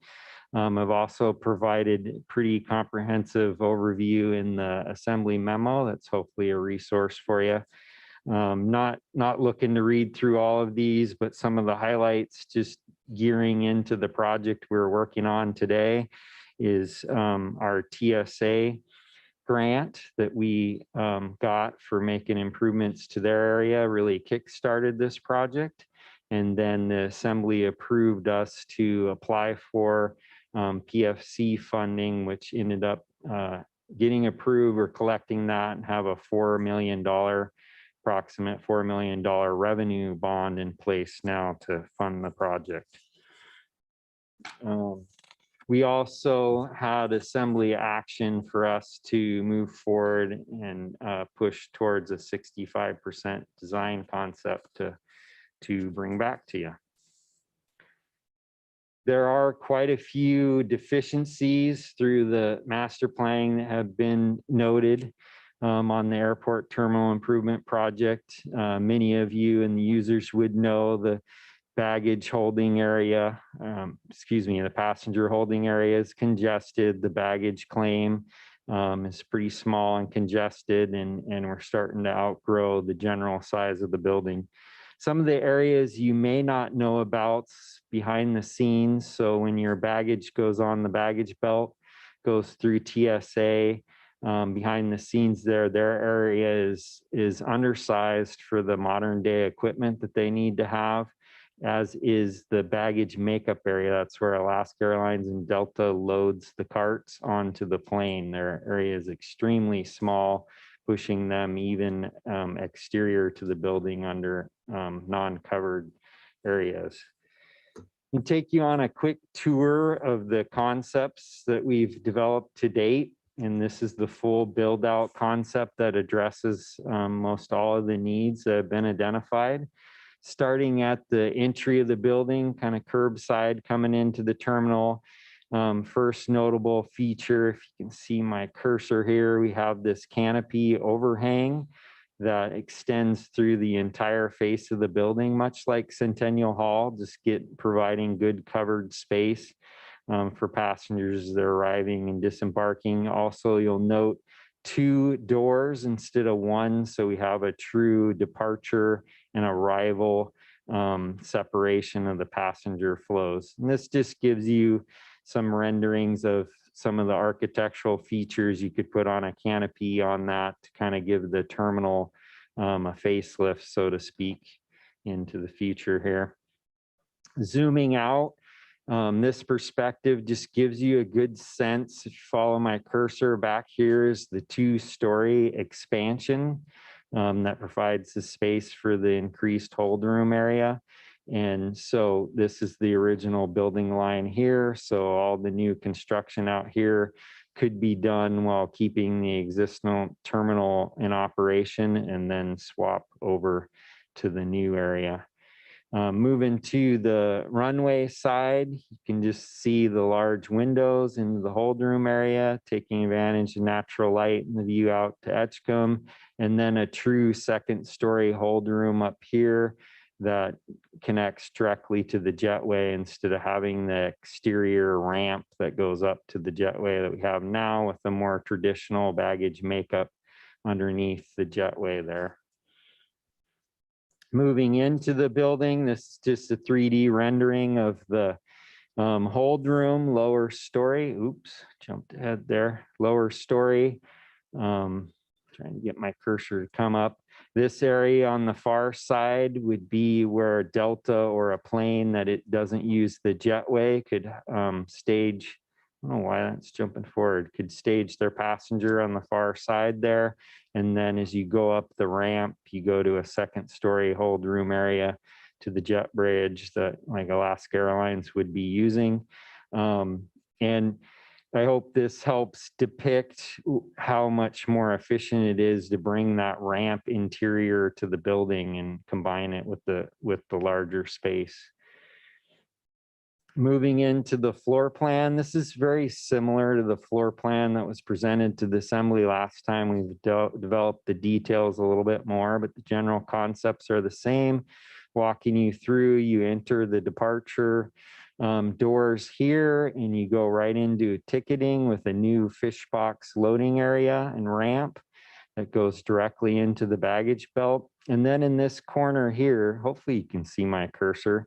I've also provided pretty comprehensive overview in the assembly memo. That's hopefully a resource for you. Not looking to read through all of these, but some of the highlights just gearing into the project we're working on today is our TSA grant that we got for making improvements to their area really kickstarted this project. And then the assembly approved us to apply for PFC funding, which ended up getting approved or collecting that and have a approximate $4 million revenue bond in place now to fund the project. We also had assembly action for us to move forward and push towards a 65% design concept to bring back to you. There are quite a few deficiencies through the master planning that have been noted on the airport terminal improvement project. Many of you and the users would know the baggage holding area, the passenger holding area is congested. The baggage claim is pretty small and congested, and we're starting to outgrow the general size of the building. Some of the areas you may not know about behind the scenes. So when your baggage goes on the baggage belt, goes through TSA, behind the scenes their area is undersized for the modern day equipment that they need to have, as is the baggage makeup area. That's where Alaska Airlines and Delta loads the carts onto the plane. Their area is extremely small, pushing them even exterior to the building under non-covered areas. I'll take you on a quick tour of the concepts that we've developed to date. And this is the full build out concept that addresses most all of the needs that have been identified. Starting at the entry of the building, kind of curbside coming into the terminal. First notable feature, if you can see my cursor here, we have this canopy overhang that extends through the entire face of the building, much like Centennial Hall, just providing good covered space for passengers as they're arriving and disembarking. Also, you'll note 2 doors instead of 1, so we have a true departure and arrival separation of the passenger flows. And this just gives you some renderings of some of the architectural features you could put on a canopy on that to kind of give the terminal a facelift, so to speak, into the future here. Zooming out, this perspective just gives you a good sense. If you follow my cursor, back here is the 2-story expansion that provides the space for the increased hold room area. And so this is the original building line here. So all the new construction out here could be done while keeping the existing terminal in operation and then swap over to the new area. Moving to the runway side, you can just see the large windows into the hold room area, taking advantage of natural light and the view out to Edgecombe, and then a true second story hold room up here that connects directly to the jetway instead of having the exterior ramp that goes up to the jetway that we have now with the more traditional baggage makeup underneath the jetway there. Moving into the building, this is just a 3D rendering of the hold room, lower story. Oops, jumped ahead there. Lower story. Trying to get my cursor to come up. This area on the far side would be where a Delta or a plane that it doesn't use the jetway could stage. I don't know why that's jumping forward. Could stage their passenger on the far side there. And then as you go up the ramp, you go to a second story hold room area to the jet bridge that like Alaska Airlines would be using. And I hope this helps depict how much more efficient it is to bring that ramp interior to the building and combine it with the larger space. Moving into the floor plan, this is very similar to the floor plan that was presented to the assembly last time. We've developed the details a little bit more, but the general concepts are the same. Walking you through, you enter the departure doors here and you go right into ticketing with a new fish box loading area and ramp that goes directly into the baggage belt. And then in this corner here, hopefully you can see my cursor.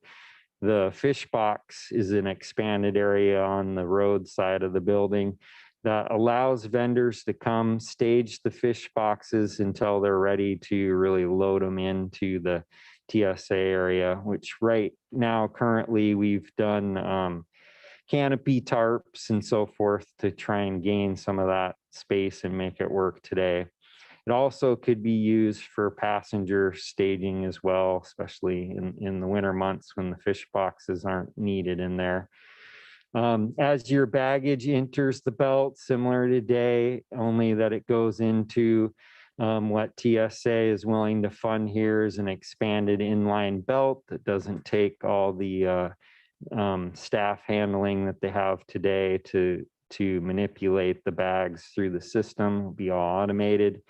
The fish box is an expanded area on the road side of the building that allows vendors to come stage the fish boxes until they're ready to really load them into the TSA area, which right now currently we've done canopy tarps and so forth to try and gain some of that space and make it work today. It also could be used for passenger staging as well, especially in the winter months when the fish boxes aren't needed in there. As your baggage enters the belt, similar to today, only that it goes into what TSA is willing to fund here is an expanded inline belt that doesn't take all the staff handling that they have today to manipulate the bags through the system. It'll be all automated.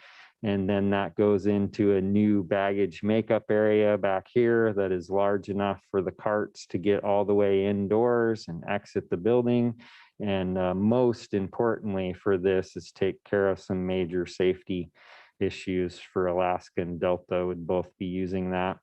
And then that goes into a new baggage makeup area back here that is large enough for the carts to get all the way indoors and exit the building. And most importantly for this is take care of some major safety issues for Alaska and Delta would both be using that.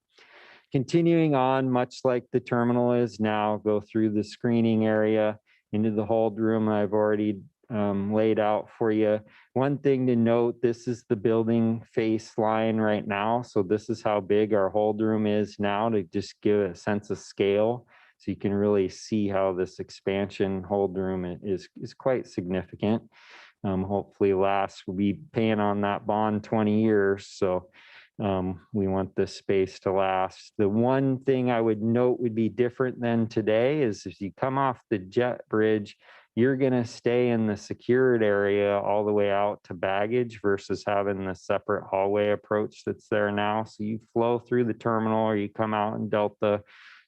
Continuing on, much like the terminal is now, go through the screening area into the hold room I've already laid out for you. One thing to note, this is the building face line right now. So this is how big our hold room is now to just give a sense of scale. So you can really see how this expansion hold room is quite significant. Hopefully we'll be paying on that bond 20 years. So we want this space to last. The one thing I would note would be different than today is if you come off the jet bridge, you're going to stay in the secured area all the way out to baggage versus having the separate hallway approach that's there now. So you flow through the terminal or you come out in Delta,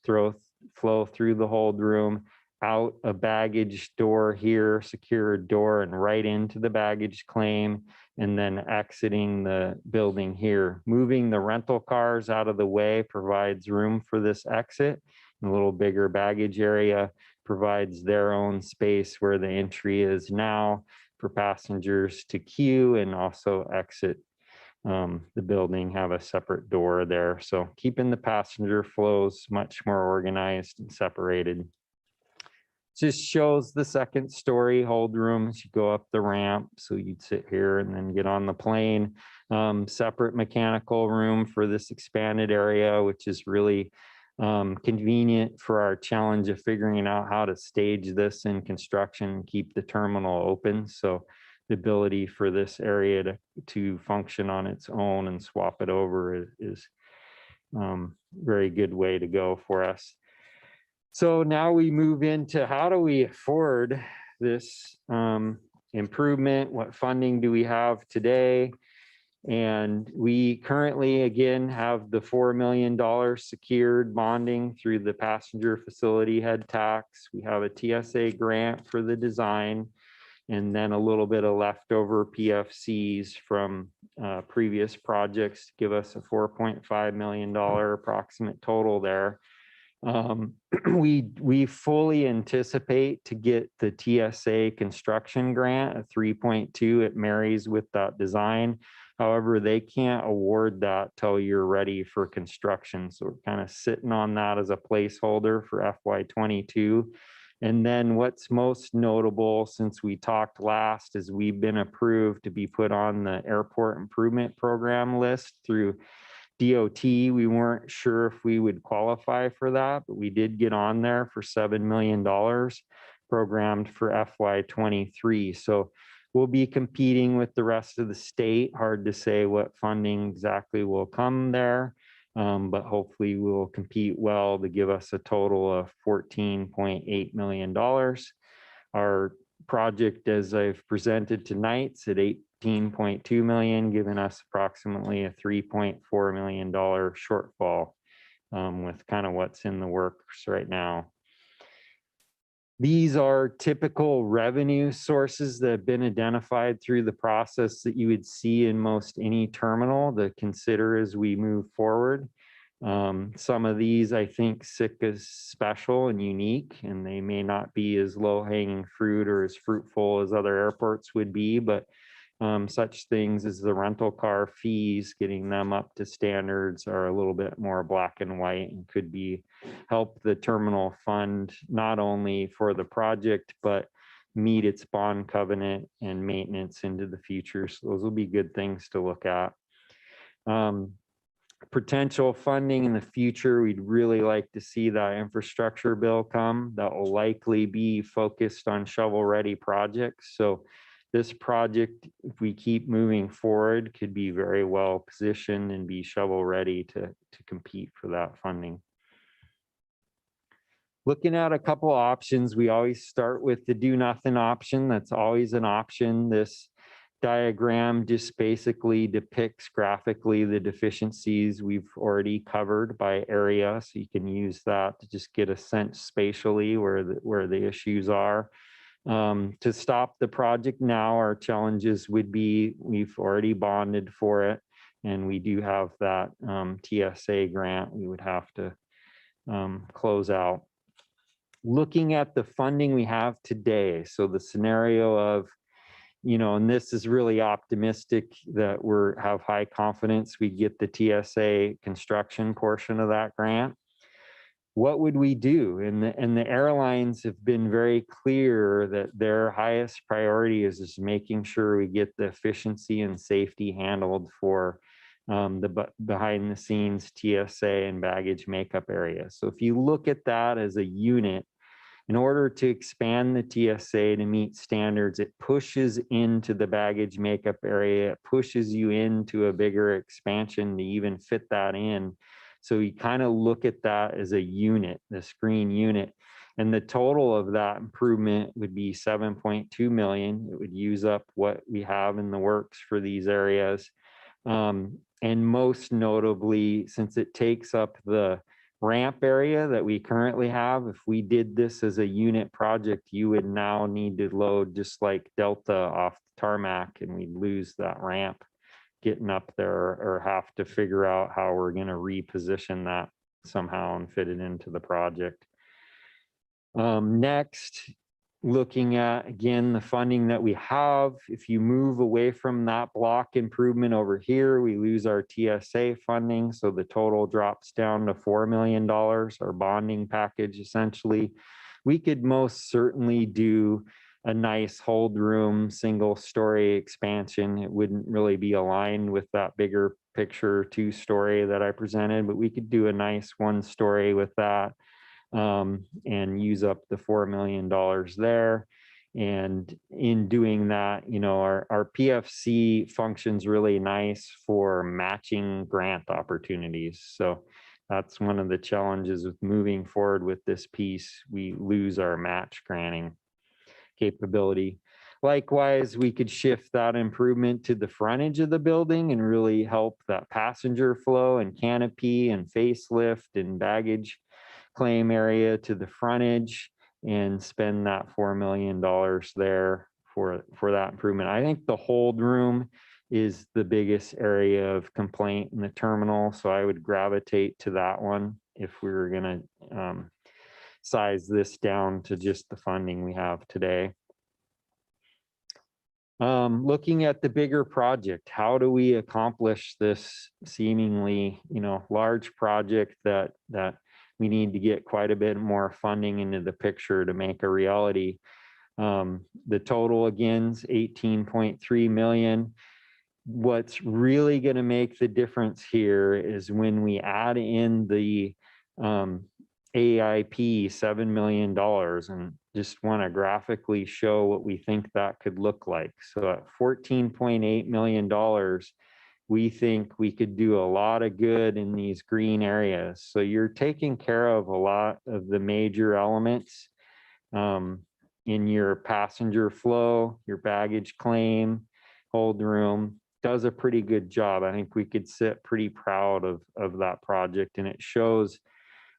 flow through the hold room, out a baggage door here, secured door, and right into the baggage claim, and then exiting the building here. Moving the rental cars out of the way provides room for this exit. A little bigger baggage area provides their own space where the entry is now for passengers to queue and also exit the building, have a separate door there. So keeping the passenger flows much more organized and separated. Just shows the second story hold room as you go up the ramp. So you'd sit here and then get on the plane. Separate mechanical room for this expanded area, which is really convenient for our challenge of figuring out how to stage this in construction and keep the terminal open. So the ability for this area to function on its own and swap it over is very good way to go for us. So now we move into how do we afford this improvement? What funding do we have today? And we currently, again, have the $4 million secured bonding through the passenger facility head tax. We have a TSA grant for the design, and then a little bit of leftover PFCs from previous projects to give us a $4.5 million approximate total there. We fully anticipate to get the TSA construction grant, a 3.2. It marries with that design. However, they can't award that till you're ready for construction. So we're kind of sitting on that as a placeholder for FY22. And then what's most notable since we talked last is we've been approved to be put on the airport improvement program list through DOT. We weren't sure if we would qualify for that, but we did get on there for $7 million programmed for FY23. So we'll be competing with the rest of the state. Hard to say what funding exactly will come there, but hopefully we'll compete well to give us a total of $14.8 million. Our project, as I've presented tonight, is at $18.2 million, giving us approximately a $3.4 million shortfall with kind of what's in the works right now. These are typical revenue sources that have been identified through the process that you would see in most any terminal to consider as we move forward. Some of these, I think, Sitka is special and unique, and they may not be as low-hanging fruit or as fruitful as other airports would be, but such things as the rental car fees, getting them up to standards, are a little bit more black and white and could be help the terminal fund not only for the project, but meet its bond covenant and maintenance into the future. So those will be good things to look at. Potential funding in the future, we'd really like to see that infrastructure bill come. That will likely be focused on shovel-ready projects. So this project, if we keep moving forward, could be very well positioned and be shovel-ready to compete for that funding. Looking at a couple options, we always start with the do-nothing option. That's always an option. This diagram just basically depicts graphically the deficiencies we've already covered by area. So you can use that to just get a sense spatially where the issues are. To stop the project now, our challenges would be we've already bonded for it, and we do have that TSA grant we would have to close out. Looking at the funding we have today, so the scenario of, and this is really optimistic that have high confidence we get the TSA construction portion of that grant. What would we do? And the airlines have been very clear that their highest priority is making sure we get the efficiency and safety handled for the behind the scenes TSA and baggage makeup area. So if you look at that as a unit, in order to expand the TSA to meet standards, it pushes into the baggage makeup area, it pushes you into a bigger expansion to even fit that in. So we kind of look at that as a unit, the screen unit, and the total of that improvement would be 7.2 million. It would use up what we have in the works for these areas. And most notably, since it takes up the ramp area that we currently have, if we did this as a unit project, you would now need to load just like Delta off the tarmac, and we'd lose that ramp getting up there, or have to figure out how we're going to reposition that somehow and fit it into the project. Next, looking at, again, the funding that we have. If you move away from that block improvement over here, we lose our TSA funding. So the total drops down to $4 million, our bonding package, essentially. We could most certainly do a nice hold room, single story expansion. It wouldn't really be aligned with that bigger picture 2-story that I presented, but we could do a nice 1-story with that. And use up the $4 million there. And in doing that, our PFC functions really nice for matching grant opportunities. So that's one of the challenges with moving forward with this piece. We lose our match granting capability. Likewise, we could shift that improvement to the frontage of the building and really help that passenger flow and canopy and facelift and baggage claim area to the frontage and spend that $4 million there for that improvement. I think the hold room is the biggest area of complaint in the terminal, so I would gravitate to that one if we were gonna size this down to just the funding we have today. Looking at the bigger project, how do we accomplish this seemingly, large project that we need to get quite a bit more funding into the picture to make a reality? The total again is 18.3 million. What's really going to make the difference here is when we add in the AIP $7 million, and just want to graphically show what we think that could look like. So at $14.8 million, we think we could do a lot of good in these green areas. So you're taking care of a lot of the major elements in your passenger flow, your baggage claim, hold room. Does a pretty good job. I think we could sit pretty proud of that project, and it shows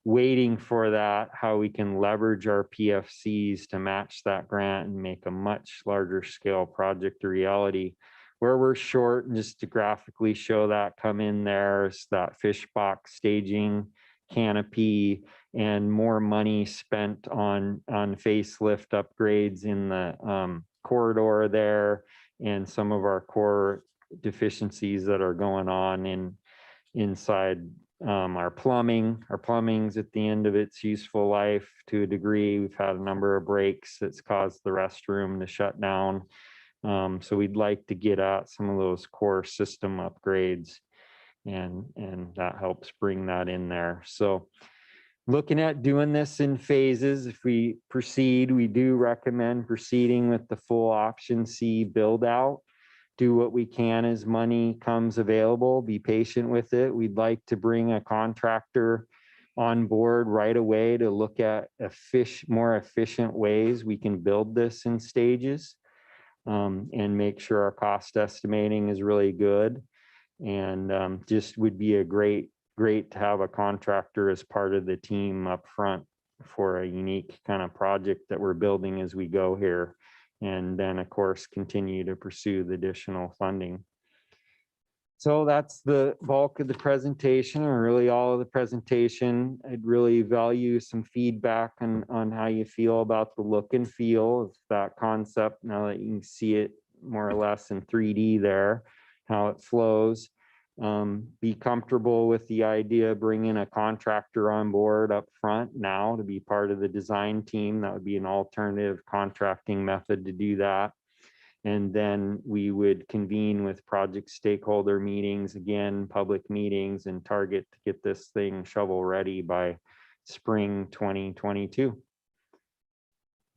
waiting for that, how we can leverage our PFCs to match that grant and make a much larger scale project a reality. Where we're short, and just to graphically show that come in there, is that fish box staging, canopy, and more money spent on facelift upgrades in the corridor there, and some of our core deficiencies that are going on inside our plumbing. Our plumbing's at the end of its useful life to a degree. We've had a number of breaks that's caused the restroom to shut down. So we'd like to get at some of those core system upgrades, and that helps bring that in there. So looking at doing this in phases, if we proceed, we do recommend proceeding with the full option C build out. Do what we can as money comes available, be patient with it. We'd like to bring a contractor on board right away to look at more efficient ways we can build this in stages, and make sure our cost estimating is really good. And just would be a great to have a contractor as part of the team up front for a unique kind of project that we're building as we go here. And then of course continue to pursue the additional funding. So that's the bulk of the presentation, or really all of the presentation. I'd really value some feedback on how you feel about the look and feel of that concept now that you can see it more or less in 3D there, how it flows. Be comfortable with the idea of bringing a contractor on board up front now to be part of the design team. That would be an alternative contracting method to do that. And then we would convene with project stakeholder meetings, again, public meetings, and target to get this thing shovel ready by spring 2022.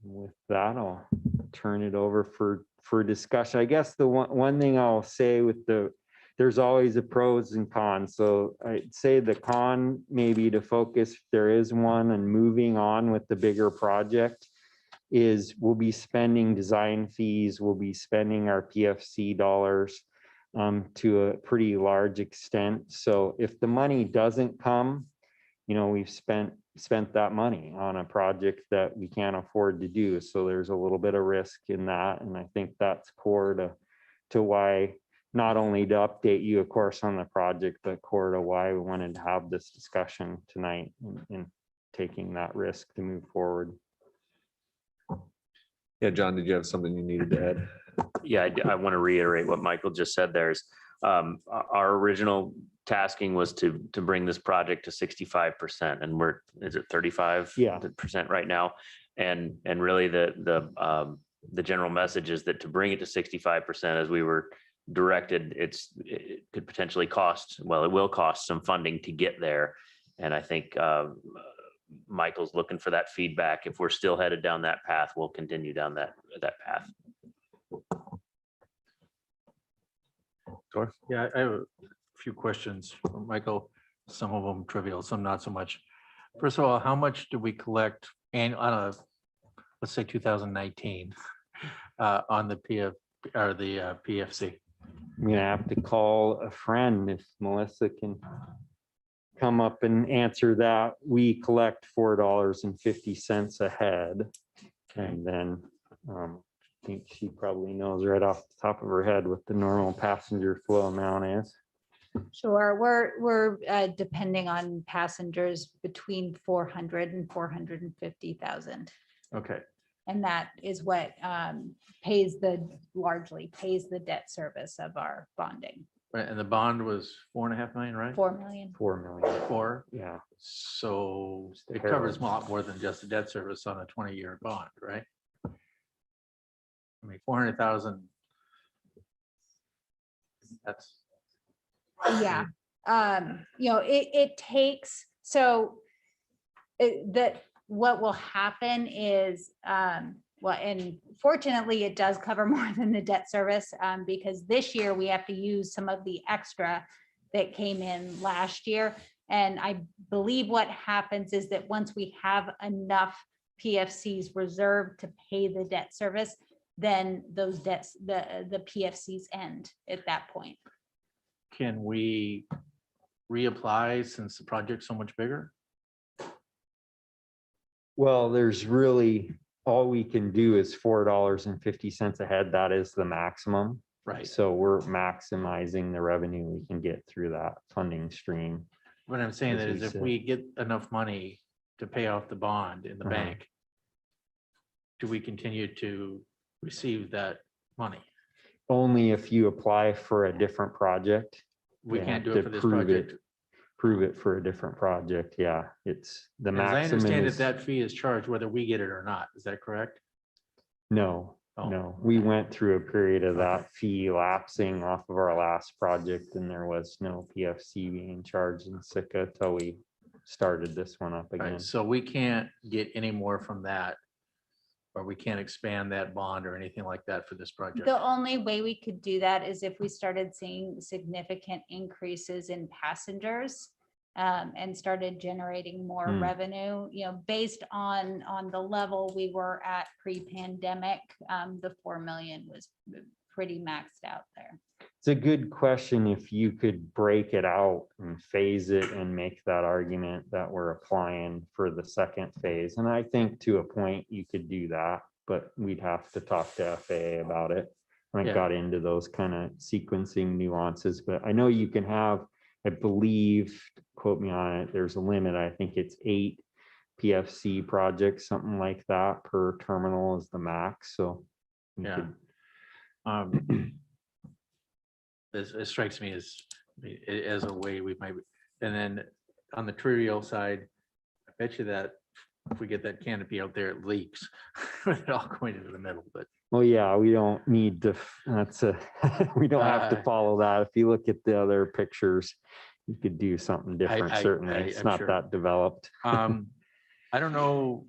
With that, I'll turn it over for discussion. I guess the one thing I'll say with there's always a pros and cons. So I'd say the con maybe to focus, if there is one, and moving on with the bigger project, is we'll be spending design fees, we'll be spending our PFC dollars to a pretty large extent. So if the money doesn't come, we've spent that money on a project that we can't afford to do. So there's a little bit of risk in that. And I think that's core to why, not only to update you, of course, on the project, but core to why we wanted to have this discussion tonight and taking that risk to move forward. Yeah, John, did you have something you needed to add? Yeah, I want to reiterate what Michael just said. There's our original tasking was to bring this project to 65%, and is it 35% right now? And really the general message is that to bring it to 65%, as we were directed, it could potentially cost, well, it will cost some funding to get there. And I think Michael's looking for that feedback. If we're still headed down that path, we'll continue down that path. Yeah, I have a few questions for Michael, some of them trivial, some not so much. First of all, how much do we collect on let's say 2019, on the PF or the PFC? I'm gonna have to call a friend if Melissa can come up and answer that. We collect $4.50 a head. And then I think she probably knows right off the top of her head what the normal passenger flow amount is. Sure, we're depending on passengers between 400 and 450,000. Okay, And that is what largely pays the debt service of our bonding. right, and the bond was 4.5 million, right? 4 million. 4 million. 4. Yeah. So it covers a lot more than just the debt service on a 20-year bond, right? I mean, 400,000. That's. Yeah, it takes, what will happen is, well, and fortunately, it does cover more than the debt service, because this year we have to use some of the extra that came in last year. And I believe what happens is that once we have enough PFCs reserved to pay the debt service, then those debts, the PFCs end at that point. Can we reapply since the project's so much bigger? Well, there's really, all we can do is $4.50 a head. That is the maximum. Right. So we're maximizing the revenue we can get through that funding stream. What I'm saying As we is if said. we get enough money to pay off the bond in the Uh-huh. bank, do we continue to receive that money? Only if you apply for a different project. We You can't have do it to for this prove project. Prove it for a different project. Yeah, it's the As I maximum understand it, is, that fee is charged whether we get it or not. Is that correct? no, Oh. no. We went through a period of that fee lapsing off of our last project and there was no PFC being charged in Sitka till we started this one up again. Right, so we can't get any more from that, or we can't expand that bond or anything like that for this project. The only way we could do that is if we started seeing significant increases in passengers, and started generating more revenue, based on the level we were at pre-pandemic. The 4 million was pretty maxed out there. It's a good question if you could break it out and phase it and make that argument that we're applying for the second phase. And I think to a point you could do that, but we'd have to talk to FAA about it. I Yeah. got into those kind of sequencing nuances, but I know you can have, I believe, quote me on it, there's a limit. I think it's 8 PFC projects, something like that per terminal is the max. So you Yeah. could- It strikes me as a way we might, and then on the trivial side, I bet you that if we get that canopy out there, it leaks. With it all going into the middle, but Well, yeah, we don't need to, that's a, we don't have to follow that. If you look at the other pictures, you could do something different, certainly. It's I'm not sure. that developed. I don't know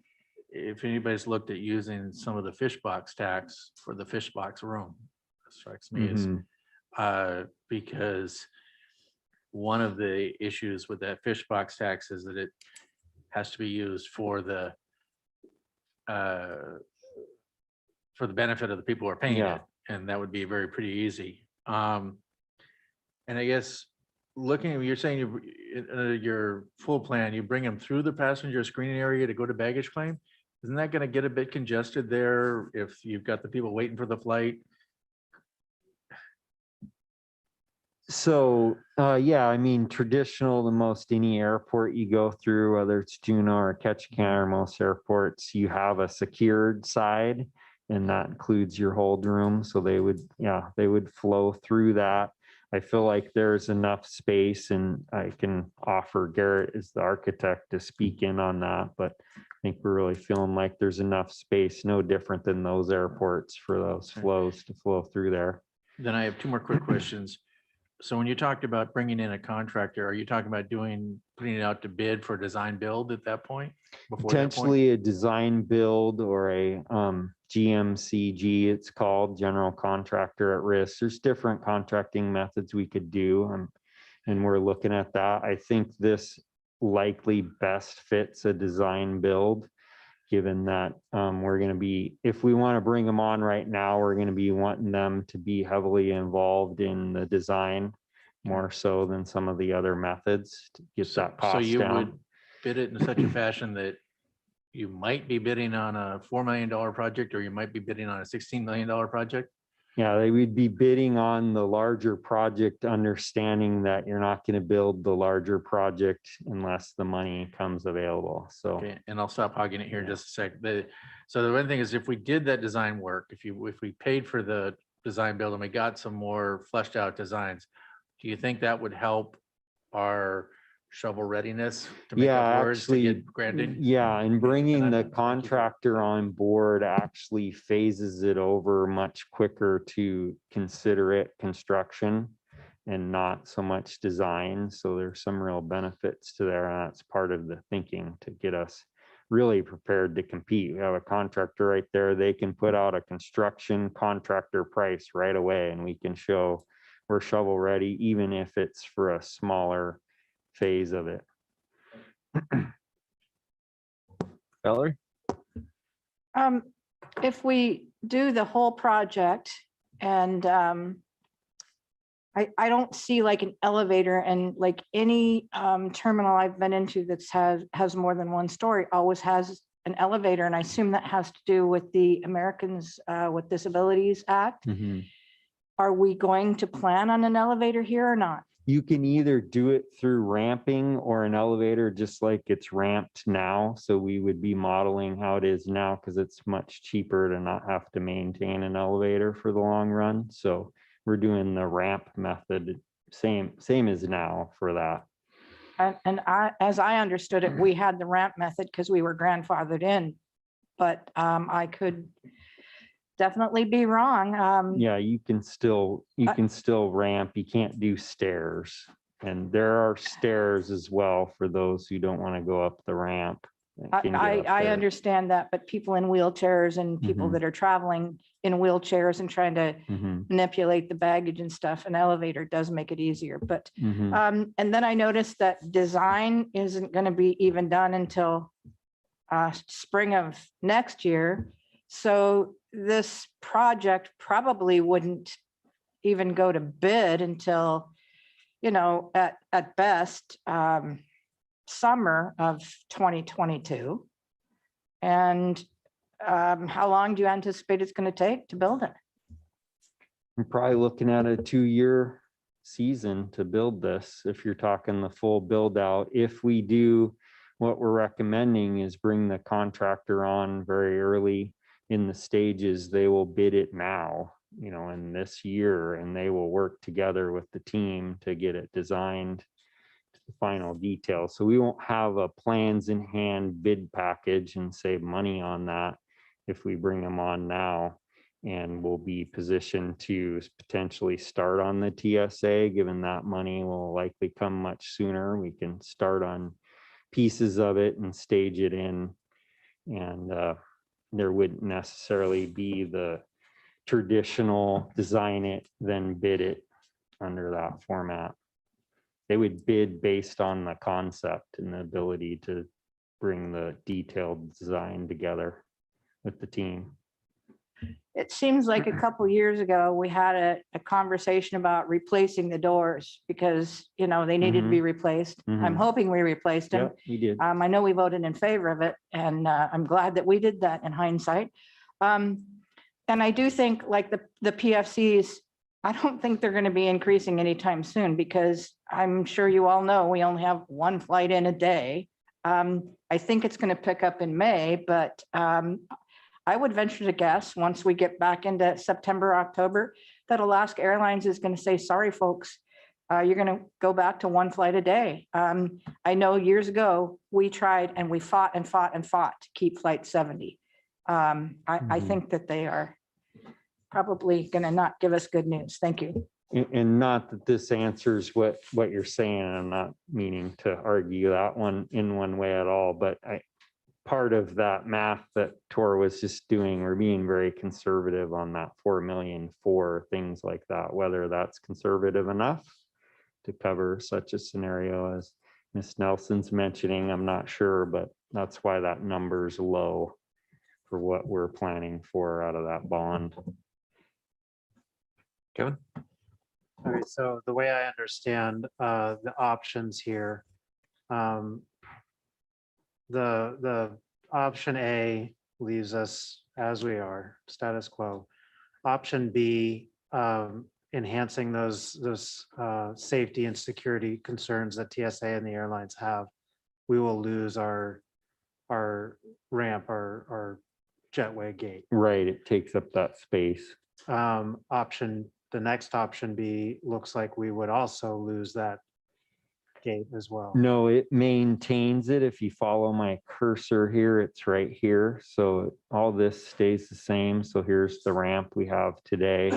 if anybody's looked at using some of the fish box tax for the fish box room. It strikes me as Mhm. because one of the issues with that fish box tax is that it has to be used for the benefit of the people who are paying Yeah. it, and that would be very pretty easy. And I guess looking at, you're saying your full plan, you bring them through the passenger screening area to go to baggage claim. Isn't that going to get a bit congested there if you've got the people waiting for the flight? So, yeah, I mean, traditional, the most any airport you go through, whether it's Juneau or Ketchikan or most airports, you have a secured side and that includes your hold room. So they would flow through that. I feel like there's enough space and I can offer Garrett as the architect to speak in on that, but I think we're really feeling like there's enough space, no different than those airports for those flows to flow through there. Then I have 2 more quick questions. So when you talked about bringing in a contractor, are you talking about putting it out to bid for design build at that point? Before that point? Potentially a design build or a GMCG, it's called, general contractor at risk. There's different contracting methods we could do, and we're looking at that. I think this likely best fits a design build. given that we're going to be, if we want to bring them on right now, we're going to be wanting them to be heavily involved in the design more so than some of the other methods to get that So cost you down. would bid it in such a fashion that you might be bidding on a $4 million project, or you might be bidding on a $16 million project? Yeah, they would be bidding on the larger project, understanding that you're not going to build the larger project unless the money comes available. So, Okay, and I'll stop hogging it here just a sec. So the one thing is, if we did that design work, if we paid for the design build and we got some more fleshed out designs, do you think that would help our shovel readiness to make yeah, up words to actually, get granted? yeah, and bringing And the I'm- contractor on board actually phases it over much quicker to consider it construction and not so much design. So there's some real benefits to there. And that's part of the thinking to get us really prepared to compete. We have a contractor right there. They can put out a construction contractor price right away, and we can show we're shovel ready, even if it's for a smaller phase of it. Valerie? If we do the whole project and I don't see like an elevator, and like any terminal I've been into that's has more than one story always has an elevator. And I assume that has to do with the Americans with Disabilities Act. Mhm. Are we going to plan on an elevator here or not? You can either do it through ramping or an elevator, just like it's ramped now. So we would be modeling how it is now, because it's much cheaper to not have to maintain an elevator for the long run. So we're doing the ramp method, same as now for that. And as I understood it, we had the ramp method because we were grandfathered in, but I could definitely be wrong. Yeah, you can still ramp. You can't do stairs. And there are stairs as well for those who don't want to go up the ramp. that can get up I there. understand that, but people in wheelchairs and people Mhm. that are traveling in wheelchairs and trying to Mhm, manipulate the baggage and stuff, an elevator does make it easier, but mhm. and then I noticed that design isn't going to be even done until spring of next year. So this project probably wouldn't even go to bid until, at best, summer of 2022. And how long do you anticipate it's going to take to build it? We're probably looking at a 2-year season to build this, if you're talking the full build out. If we do, what we're recommending is bring the contractor on very early in the stages. They will bid it now, in this year, and they will work together with the team to get it designed to the final details. So we won't have a plans in hand bid package and save money on that if we bring them on now. And we'll be positioned to potentially start on the TSA, given that money will likely come much sooner. We can start on pieces of it and stage it in. And there wouldn't necessarily be the traditional design it, then bid it under that format. They would bid based on the concept and the ability to bring the detailed design together with the team. It seems like a couple years ago, we had a conversation about replacing the doors because, they needed to be replaced. I'm Mhm. hoping we replaced them. Yep, we did. I know we voted in favor of it, and I'm glad that we did that in hindsight. And I do think like the PFCs, I don't think they're going to be increasing anytime soon, because I'm sure you all know we only have one flight in a day. I think it's going to pick up in May, but I would venture to guess once we get back into September, October, that Alaska Airlines is going to say, sorry, folks, you're going to go back to one flight a day. I know years ago, we tried and we fought and fought and fought to keep Flight 70. I think that they are probably going to not give us good news. Thank you. And not that this answers what you're saying. I'm not meaning to argue that one in one way at all, but part of that math that Tor was just doing, we're being very conservative on that 4 million for things like that, whether that's conservative enough to cover such a scenario as Ms. Nelson's mentioning, I'm not sure, but that's why that number's low for what we're planning for out of that bond. Kevin? All right, so the way I understand the options here, the option A leaves us as we are, status quo. Option B, enhancing those safety and security concerns that TSA and the airlines have. We will lose our ramp, our jetway gate. Right, it takes up that space. The next option B looks like we would also lose that gate as well. No, it maintains it. If you follow my cursor here, it's right here. So all this stays the same. So here's the ramp we have today.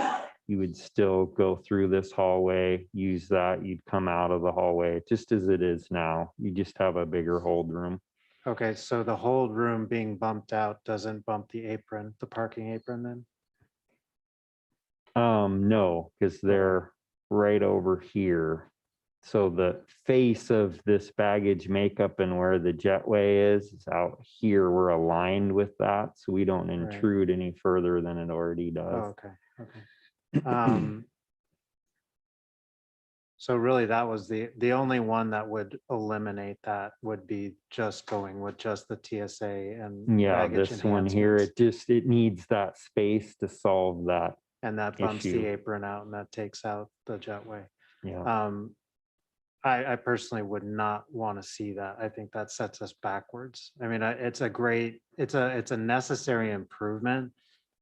You would still go through this hallway, use that, you'd come out of the hallway just as it is now. You just have a bigger hold room. Okay, so the hold room being bumped out doesn't bump the apron, the parking apron then? No, because they're right over here. So the face of this baggage makeup and where the jetway is out here. We're aligned with that, so we don't intrude any further than it already Oh, does. okay. So really, that was the only one that would eliminate that would be just going with just the TSA and Yeah, baggage this one here, enhancements. it needs that space to solve that. And that bumps issue. the apron out and that takes out the jetway. Yeah. I personally would not want to see that. I think that sets us backwards. I mean, it's a necessary improvement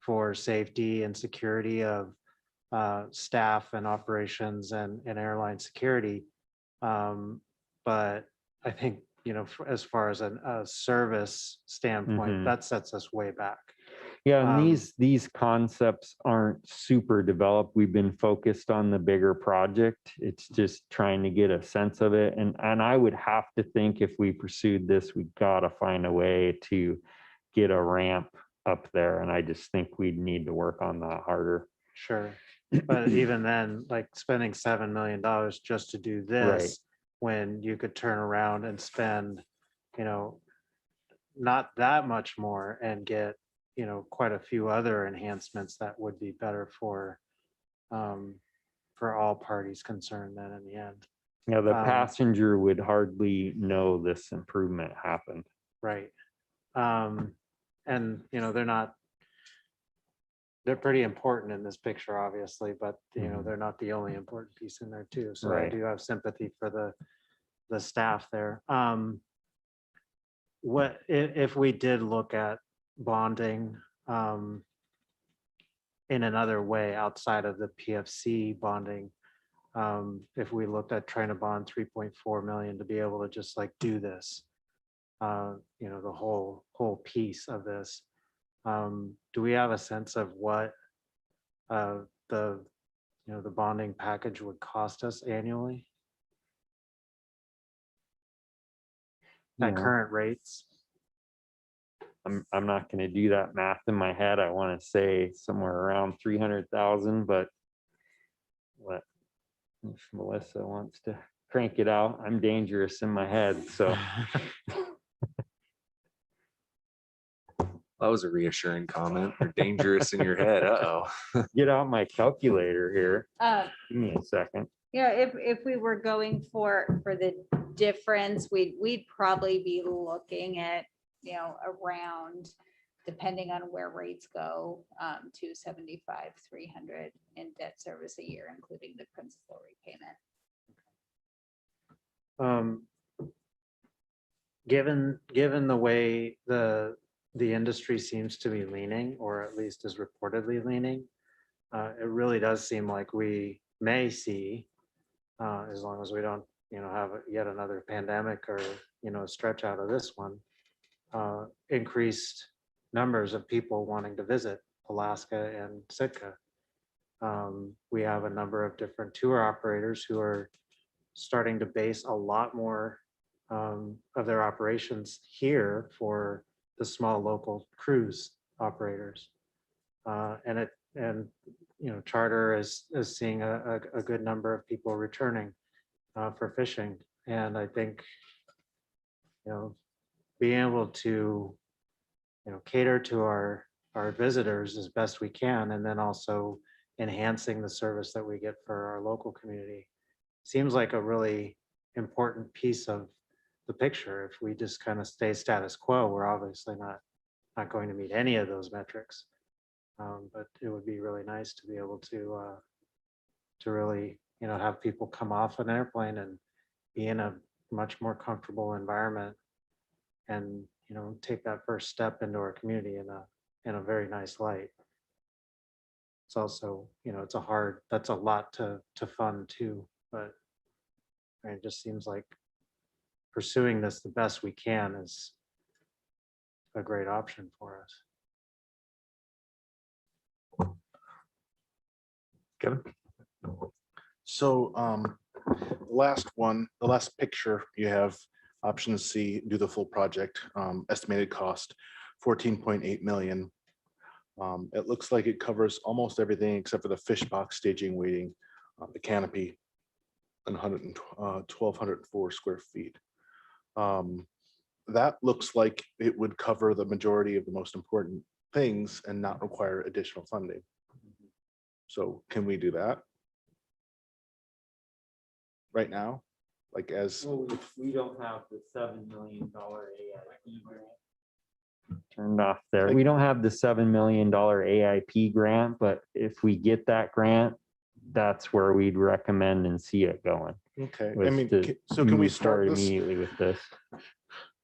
for safety and security of staff and operations and airline security. But I think, as far as a service standpoint, Mhm. that sets us way back. Yeah, and these concepts aren't super developed. We've been focused on the bigger project. It's just trying to get a sense of it. And I would have to think if we pursued this, we gotta find a way to get a ramp up there. And I just think we'd need to work on that harder. Sure. But even then, like spending $7 million just to do this, when you could turn around and spend, not that much more and get, quite a few other enhancements that would be better for all parties concerned then in the end. Yeah, the passenger would hardly know this improvement happened. Right. And, they're pretty important in this picture, obviously, but they're not the only important piece in there too. So I Right. do have sympathy for the staff there. What if we did look at bonding in another way outside of the PFC bonding? If we looked at trying to bond 3.4 million to be able to just like do this, the whole piece of this. Do we have a sense of what the bonding package would cost us annually at current rates? I'm not going to do that math in my head. I want to say somewhere around 300,000, but if Melissa wants to crank it out, I'm dangerous in my head. So That was a reassuring comment. You're dangerous in your head. Uh-oh. get out my calculator here. Give me a second. Yeah, if we were going for the difference, we'd probably be looking at, around, depending on where rates go, 275, 300 in debt service a year, including the principal repayment. Given the way the industry seems to be leaning, or at least is reportedly leaning, it really does seem like we may see, as long as we don't, have yet another pandemic or, stretch out of this one, increased numbers of people wanting to visit Alaska and Sitka. We have a number of different tour operators who are starting to base a lot more of their operations here for the small local cruise operators. And charter is seeing a good number of people returning for fishing. And I think, being able to cater to our visitors as best we can, and then also enhancing the service that we get for our local community. Seems like a really important piece of the picture. If we just kind of stay status quo, we're obviously not going to meet any of those metrics. But it would be really nice to be able to really, have people come off an airplane and be in a much more comfortable environment and, take that first step into our community in a very nice light. It's also, that's a lot to fund too, but it just seems like pursuing this the best we can is a great option for us. Kevin? So the last picture you have, option C, do the full project, estimated cost 14.8 million. It looks like it covers almost everything except for the fish box, staging, waiting, the canopy, and 1,204 square feet. That looks like it would cover the majority of the most important things and not require additional funding. So can we do that right now? Like as we don't have the $7 million AIP grant. Turned off there. We don't have the $7 million AIP grant, but if we get that grant, that's where we'd recommend and see it going. Okay, was I mean, to so can we move forward start this? immediately with this?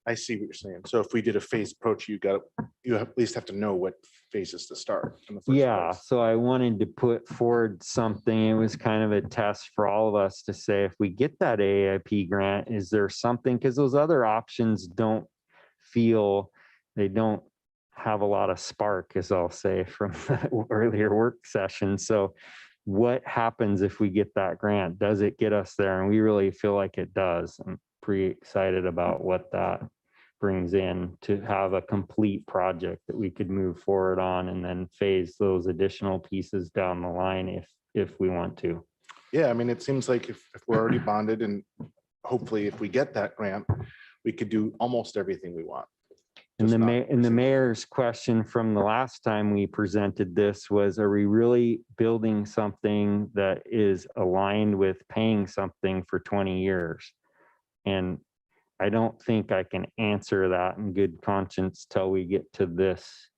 I see what you're saying. So if we did a phase approach, you at least have to know what phases to start in the first Yeah, place. so I wanted to put forward something. It was kind of a test for all of us to say, if we get that AIP grant, is there something, because those other options don't have a lot of spark, as I'll say, from the earlier work session. So what happens if we get that grant? Does it get us there? And we really feel like it does. I'm pretty excited about what that brings in, to have a complete project that we could move forward on and then phase those additional pieces down the line if we want to. Yeah, I mean, it seems like if we're already bonded, and hopefully if we get that grant, we could do almost everything we want. And the mayor's question from the last time we presented this was, are we really building something that is aligned with paying something for 20 years? And I don't think I can answer that in good conscience till we get to this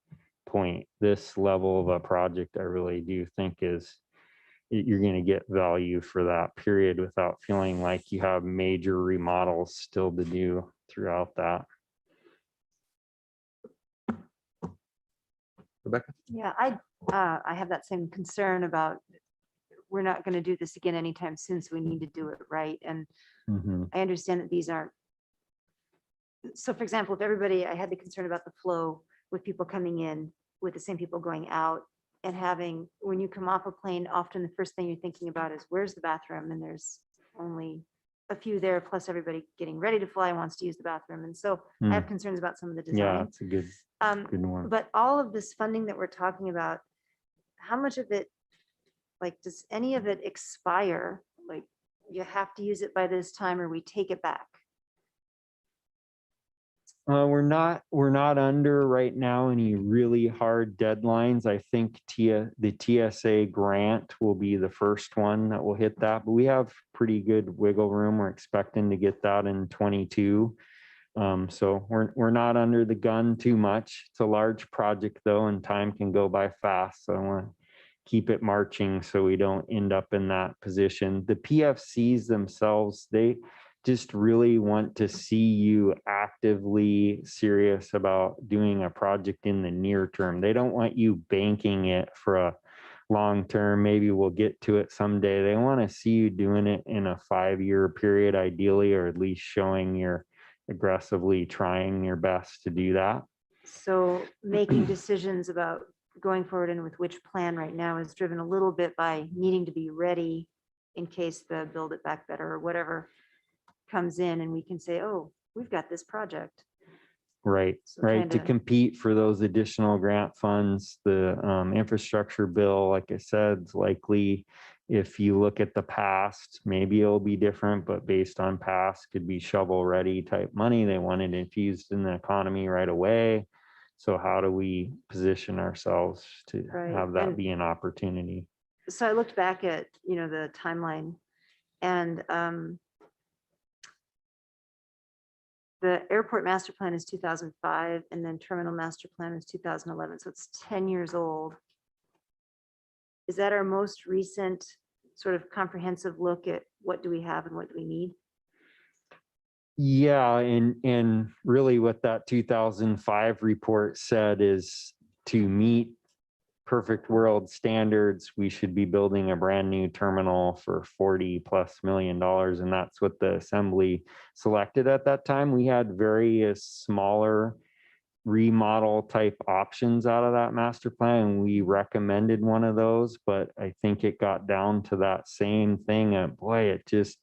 point. This level of a project, I really do think you're going to get value for that period without feeling like you have major remodels still to do throughout that. Rebecca? Yeah, I have that same concern about, we're not going to do this again anytime soon, so we need to do it right. And I understand that these aren't. So for example, I had the concern about the flow with people coming in, with the same people going out, and having, when you come off a plane, often the first thing you're thinking about is, where's the bathroom? And there's only a few there, plus everybody getting ready to fly wants to use the bathroom. And so I have concerns about some of the design. Yeah, it's a good one. But all of this funding that we're talking about, how much of it, like, does any of it expire? Like, you have to use it by this time or we take it back? We're not under right now any really hard deadlines. I think the TSA grant will be the first one that will hit that, but we have pretty good wiggle room. We're expecting to get that in 22. So we're not under the gun too much. It's a large project though, and time can go by fast. So I want to keep it marching so we don't end up in that position. The PFCs themselves, they just really want to see you actively serious about doing a project in the near term. They don't want you banking it for a long term. Maybe we'll get to it someday. They want to see you doing it in a 5-year period, ideally, or at least showing you're aggressively trying your best to do that. So making decisions about going forward and with which plan right now is driven a little bit by needing to be ready in case the Build It Back Better or whatever comes in, and we can say, oh, we've got this project. Right, So right. kinda- To compete for those additional grant funds, the infrastructure bill, like I said, is likely, if you look at the past, maybe it'll be different, but based on past, could be shovel ready type money. They want it infused in the economy right away. So how do we position ourselves to Right, have that and- be an opportunity? So I looked back at, the timeline, and the airport master plan is 2005, and then terminal master plan is 2011, so it's 10 years old. Is that our most recent sort of comprehensive look at what do we have and what do we need? Yeah, and really what that 2005 report said is to meet perfect world standards, we should be building a brand new terminal for $40+ million. And that's what the assembly selected at that time. We had various smaller remodel type options out of that master plan. And we recommended one of those, but I think it got down to that same thing. And boy, it just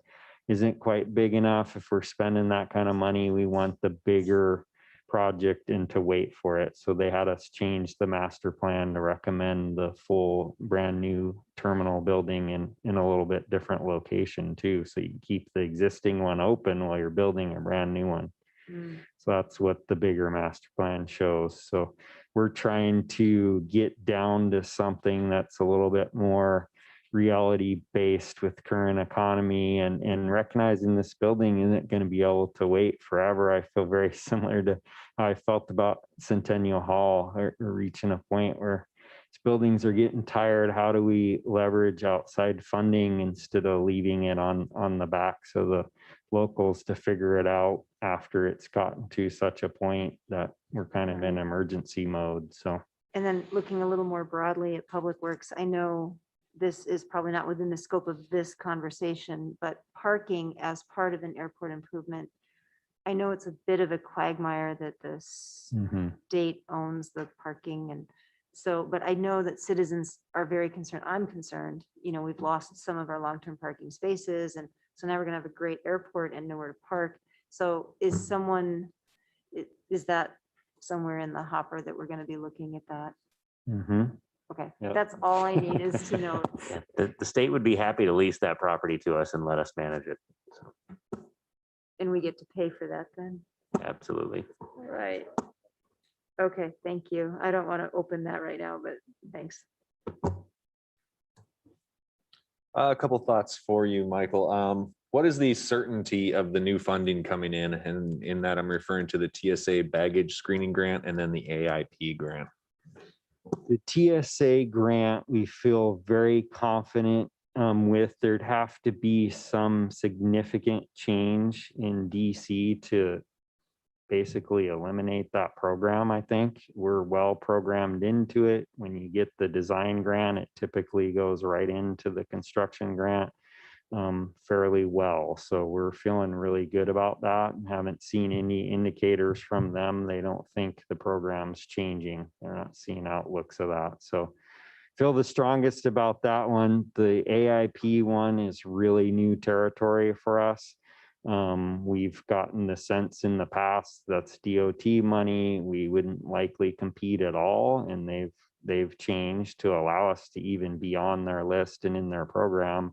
isn't quite big enough. If we're spending that kind of money, we want the bigger project and to wait for it. So they had us change the master plan to recommend the full brand new terminal building in a little bit different location too. So you keep the existing one open while you're building a brand new one. So that's what the bigger master plan shows. So we're trying to get down to something that's a little bit more reality based with current economy and recognizing this building isn't going to be able to wait forever. I feel very similar to how I felt about Centennial Hall, or reaching a point where these buildings are getting tired. How do we leverage outside funding instead of leaving it on the backs of the locals to figure it out after it's gotten to such a point that we're kind of in emergency mode. So, And then looking a little more broadly at Public Works, I know this is probably not within the scope of this conversation, but parking as part of an airport improvement, I know it's a bit of a quagmire that the state owns the parking, and so, but I know that citizens are very concerned. I'm concerned, we've lost some of our long-term parking spaces, and so now we're gonna have a great airport and nowhere to park. So is that somewhere in the hopper that we're gonna be looking at that? Okay, Yep. that's all I need is to know. The state would be happy to lease that property to us and let us manage it. So, And we get to pay for that then? absolutely. Right. Okay, thank you. I don't want to open that right now, but thanks. A couple thoughts for you, Michael. What is the certainty of the new funding coming in? And in that, I'm referring to the TSA baggage screening grant and then the AIP grant. the TSA grant, we feel very confident with. There'd have to be some significant change in DC to basically eliminate that program. I think we're well programmed into it. When you get the design grant, it typically goes right into the construction grant fairly well. So we're feeling really good about that and haven't seen any indicators from them. They don't think the program's changing. They're not seeing outlooks of that. So feel the strongest about that one. The AIP one is really new territory for us. We've gotten the sense in the past that's DOT money. We wouldn't likely compete at all, and they've changed to allow us to even be on their list and in their program.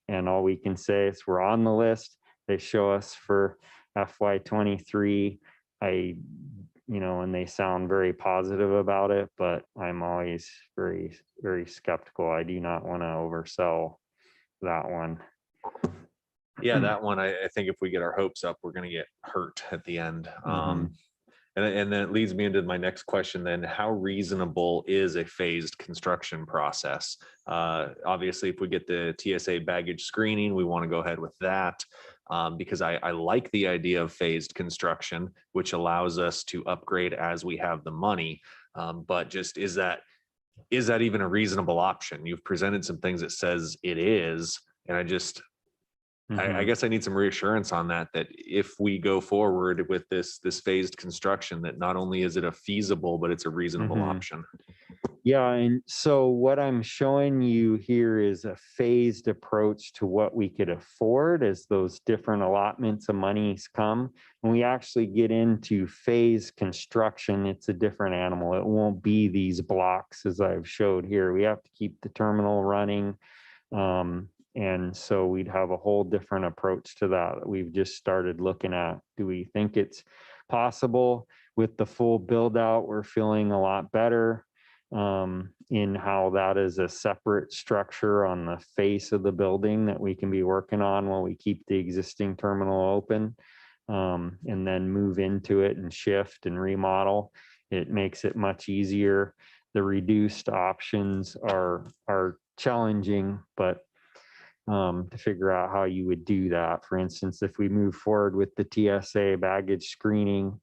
And all we can say is we're on the list. They show us for FY23. And they sound very positive about it, but I'm always very, very skeptical. I do not want to oversell that one. Yeah, that one, I think if we get our hopes up, we're going to get hurt at the end. And then it leads me into my next question then. How reasonable is a phased construction process? Obviously, if we get the TSA baggage screening, we want to go ahead with that because I like the idea of phased construction, which allows us to upgrade as we have the money. But just is that even a reasonable option? You've presented some things that says it is, and I guess I need some reassurance on that if we go forward with this phased construction, that not only is it a feasible, but it's a reasonable option. Yeah, and so what I'm showing you here is a phased approach to what we could afford as those different allotments of monies come. When we actually get into phased construction, it's a different animal. It won't be these blocks as I've showed here. We have to keep the terminal running. And so we'd have a whole different approach to that. We've just started looking at, do we think it's possible. With the full build out, we're feeling a lot better in how that is a separate structure on the face of the building that we can be working on while we keep the existing terminal open, and then move into it and shift and remodel. It makes it much easier. The reduced options are challenging, but to figure out how you would do that. For instance, if we move forward with the TSA baggage screening,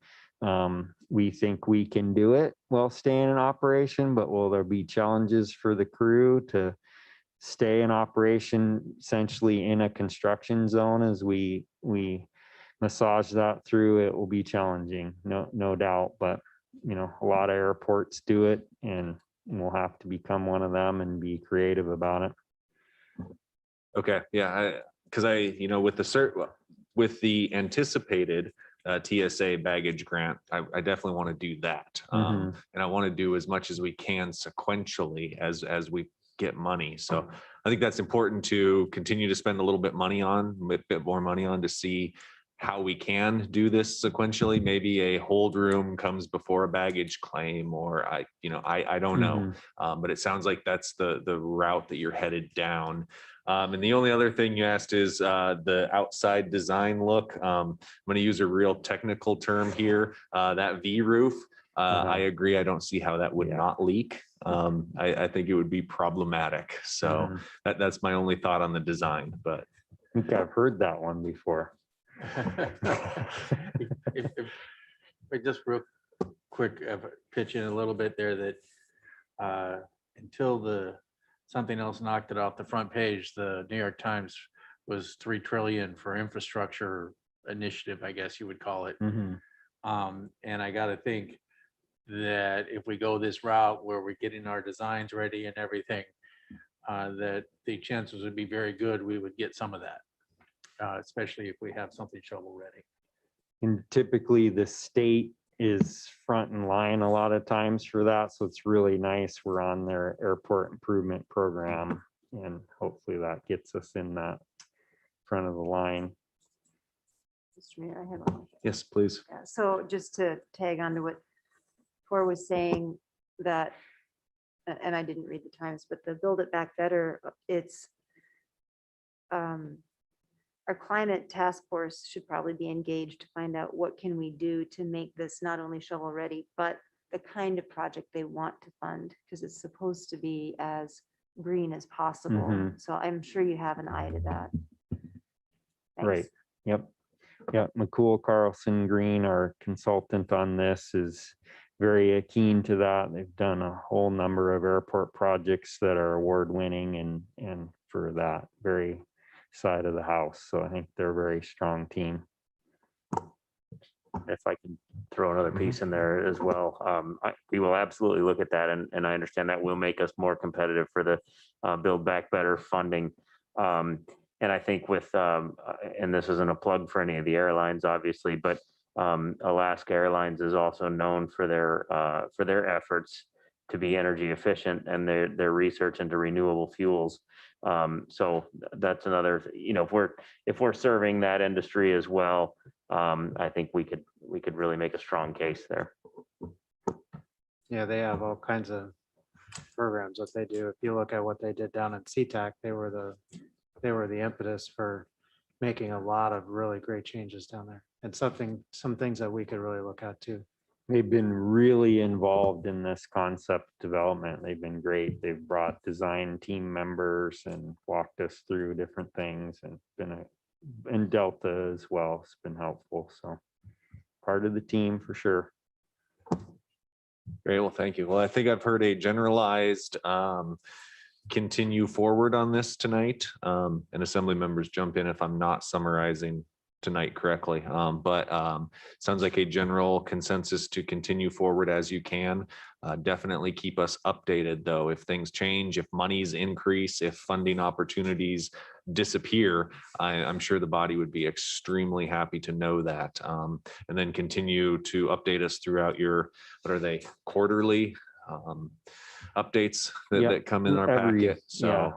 we think we can do it while staying in operation, but will there be challenges for the crew to stay in operation essentially in a construction zone as we massage that through? It will be challenging, no doubt, but you know, a lot of airports do it, and we'll have to become one of them and be creative about it. Okay, yeah, because you know, with the anticipated TSA baggage grant, I definitely want to do that. And I want to do as much as we can sequentially as we get money. So I think that's important to continue to spend a little bit more money on to see how we can do this sequentially. Maybe a hold room comes before a baggage claim, or I don't know. But it sounds like that's the route that you're headed down. And the only other thing you asked is the outside design look. I'm going to use a real technical term here. That V roof, I agree. I don't see how that would not leak. I think it would be problematic. So that's my only thought on the design. But I think I've heard that one before. If I just real quick pitch in a little bit there that until something else knocked it off the front page, the New York Times was $3 trillion for infrastructure initiative, I guess you would call it. And I got to think that if we go this route where we're getting our designs ready and everything, that the chances would be very good we would get some of that. Especially if we have something shovel ready. And typically the state is front in line a lot of times for that. So it's really nice. We're on their airport improvement program, and hopefully that gets us in that front of the line. Mr. Mayor, I have one. yes, please. Yeah, so just to tag on to what Tor was saying, that, and I didn't read the Times, but the Build It Back Better, it's our climate task force should probably be engaged to find out what can we do to make this not only shovel ready, but the kind of project they want to fund, because it's supposed to be as green as possible. So I'm sure you have an eye to that. Thanks. Right. Yep. McCool Carlson Green, our consultant on this, is very keen to that. They've done a whole number of airport projects that are award winning and for that very side of the house. So I think they're a very strong team. If I can throw another piece in there as well, we will absolutely look at that, and I understand that will make us more competitive for the Build Back Better funding. And I think with, and this isn't a plug for any of the airlines, obviously, but Alaska Airlines is also known for their efforts to be energy efficient and their research into renewable fuels. So that's another, you know, if we're serving that industry as well, I think we could really make a strong case there. Yeah, they have all kinds of programs that they do. If you look at what they did down in SeaTac, they were the impetus for making a lot of really great changes down there, and some things that we could really look at too. They've been really involved in this concept development. They've been great. They've brought design team members and walked us through different things, and and Delta as well. It's been helpful. So part of the team for sure. Great. Well, thank you. Well, I think I've heard a generalized continue forward on this tonight. And assembly members jump in if I'm not summarizing tonight correctly. But sounds like a general consensus to continue forward as you can. Definitely keep us updated though. If things change, if monies increase, if funding opportunities disappear, I'm sure the body would be extremely happy to know that. And then continue to update us throughout your, what are they, quarterly updates that come in our packet. So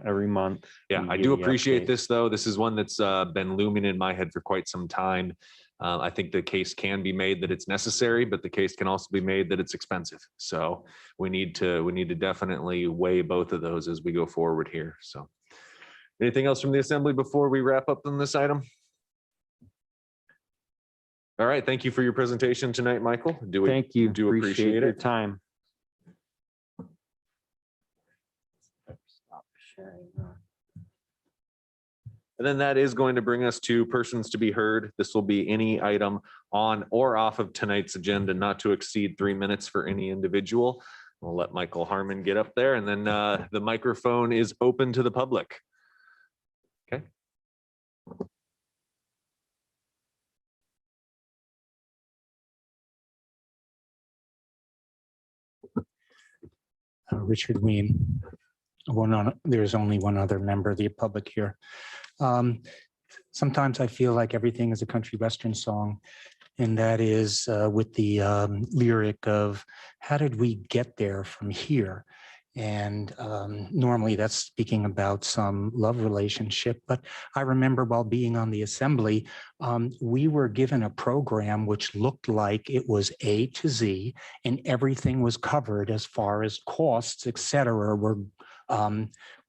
every month. Yeah, I do appreciate this though. This is one that's been looming in my head for quite some time. I think the case can be made that it's necessary, but the case can also be made that it's expensive. So we need to definitely weigh both of those as we go forward here. So anything else from the assembly before we wrap up on this item? All right, thank you for your presentation tonight, Michael. Thank you. Do appreciate your it. time. And then that is going to bring us to persons to be heard. This will be any item on or off of tonight's agenda, not to exceed 3 minutes for any individual. We'll let Michael Harmon get up there, and then the microphone is open to the public. Okay. Richard Ween. There's only one other member of the public here. Sometimes I feel like everything is a country western song, and that is with the lyric of how did we get there from here? And normally that's speaking about some love relationship. But I remember while being on the assembly, we were given a program which looked like it was A to Z, and everything was covered as far as costs, et cetera,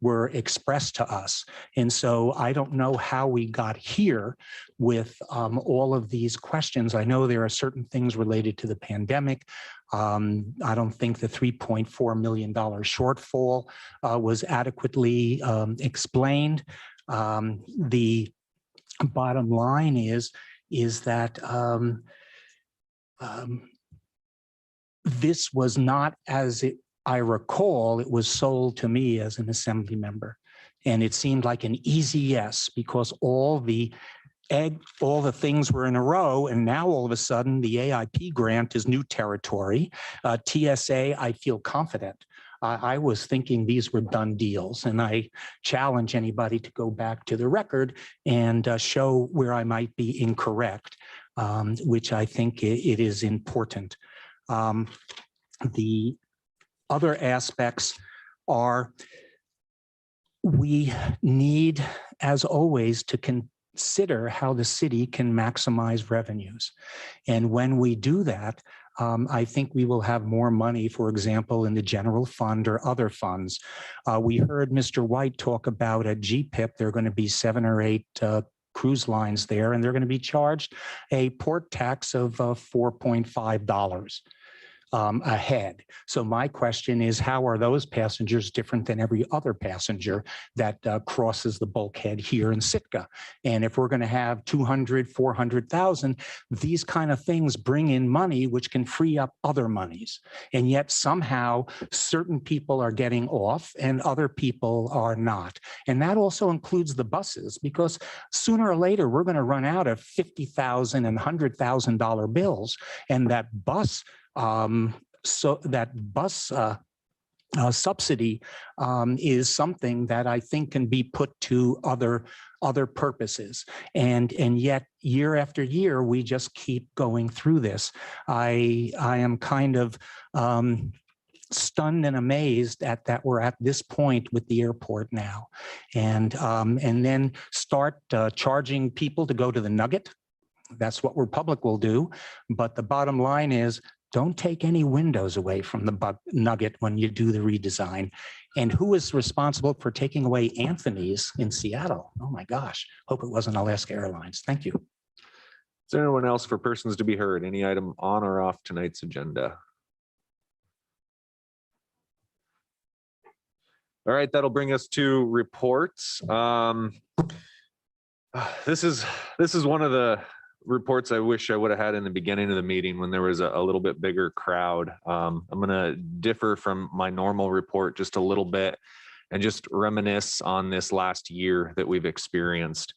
were expressed to us. And so I don't know how we got here with all of these questions. I know there are certain things related to the pandemic. I don't think the $3.4 million shortfall was adequately explained. The bottom line is that this was not, as I recall, it was sold to me as an assembly member. And it seemed like an easy yes, because all the things were in a row, and now all of a sudden the AIP grant is new territory. TSA, I feel confident. I was thinking these were done deals, and I challenge anybody to go back to the record and show where I might be incorrect, which I think it is important. The other aspects are we need, as always, to consider how the city can maximize revenues. And when we do that, I think we will have more money, for example, in the general fund or other funds. We heard Mr. White talk about at GPIP, there are going to be 7 or 8 cruise lines there, and they're going to be charged a port tax of $4.5 a head. So my question is, how are those passengers different than every other passenger that crosses the bulkhead here in Sitka? And if we're going to have 200, 400,000, these kind of things bring in money which can free up other monies. And yet somehow certain people are getting off and other people are not. And that also includes the buses, because sooner or later we're going to run out of $50,000 and $100,000 bills, and that bus subsidy is something that I think can be put to other purposes. And yet year after year, we just keep going through this. I am kind of stunned and amazed at that we're at this point with the airport now. And then start charging people to go to the Nugget. That's what Republic will do. But the bottom line is, don't take any windows away from the Nugget when you do the redesign. And who is responsible for taking away Anthony's in Seattle? Oh my gosh, hope it wasn't Alaska Airlines. Thank you. Is there anyone else for persons to be heard? Any item on or off tonight's agenda? All right, that'll bring us to reports. This is one of the reports I wish I would have had in the beginning of the meeting when there was a little bit bigger crowd. I'm going to differ from my normal report just a little bit and just reminisce on this last year that we've experienced.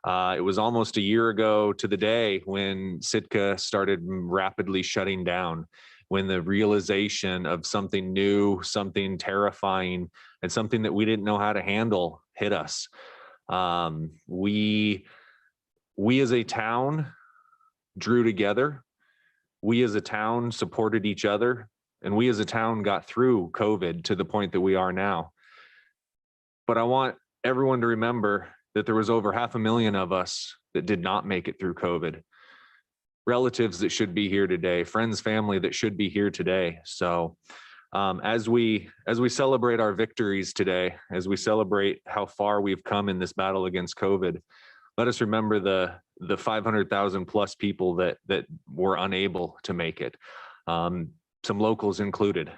It was almost a year ago to the day when Sitka started rapidly shutting down, when the realization of something new, something terrifying, and something that we didn't know how to handle hit us. We as a town drew together. We as a town supported each other, and we as a town got through COVID to the point that we are now. But I want everyone to remember that there was over 500,000 of us that did not make it through COVID. relatives that should be here today, friends, family that should be here today. So as we celebrate our victories today, as we celebrate how far we've come in this battle against COVID, let us remember the 500,000 plus people that were unable to make it, some locals included.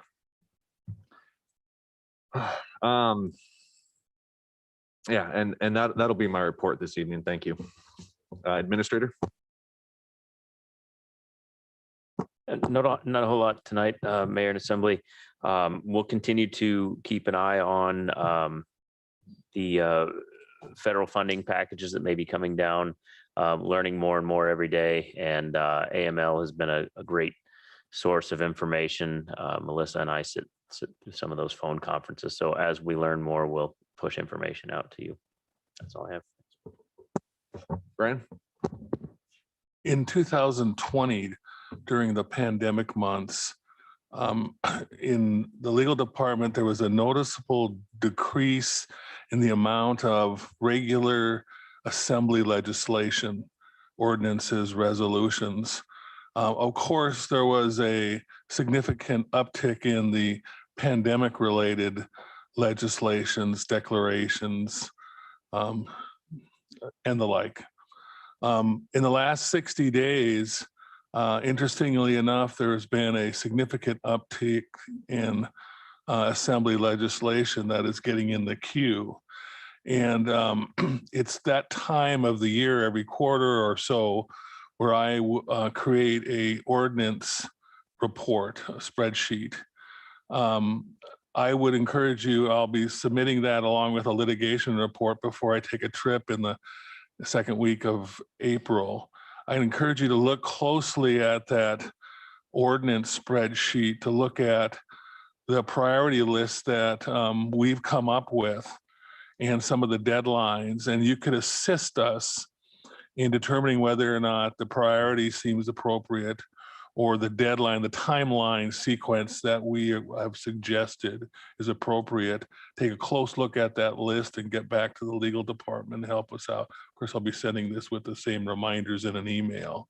Yeah, and that'll be my report this evening. Thank you. Administrator? Not a whole lot tonight, Mayor and Assembly. We'll continue to keep an eye on the federal funding packages that may be coming down, learning more and more every day. And AML has been a great source of information. Melissa and I sit through some of those phone conferences. So as we learn more, we'll push information out to you. That's all I have. Brian? In 2020, during the pandemic months, in the legal department, there was a noticeable decrease in the amount of regular assembly legislation, ordinances, resolutions. Of course, there was a significant uptick in the pandemic-related legislations, declarations, and the like. In the last 60 days, interestingly enough, there has been a significant uptick in assembly legislation that is getting in the queue. And it's that time of the year, every quarter or so, where I create a ordinance report, a spreadsheet. I would encourage you, I'll be submitting that along with a litigation report before I take a trip in the second week of April. I encourage you to look closely at that ordinance spreadsheet, to look at the priority list that we've come up with and some of the deadlines, and you could assist us in determining whether or not the priority seems appropriate or the deadline, the timeline sequence that we have suggested is appropriate. Take a close look at that list and get back to the legal department and help us out. Of course, I'll be sending this with the same reminders in an email,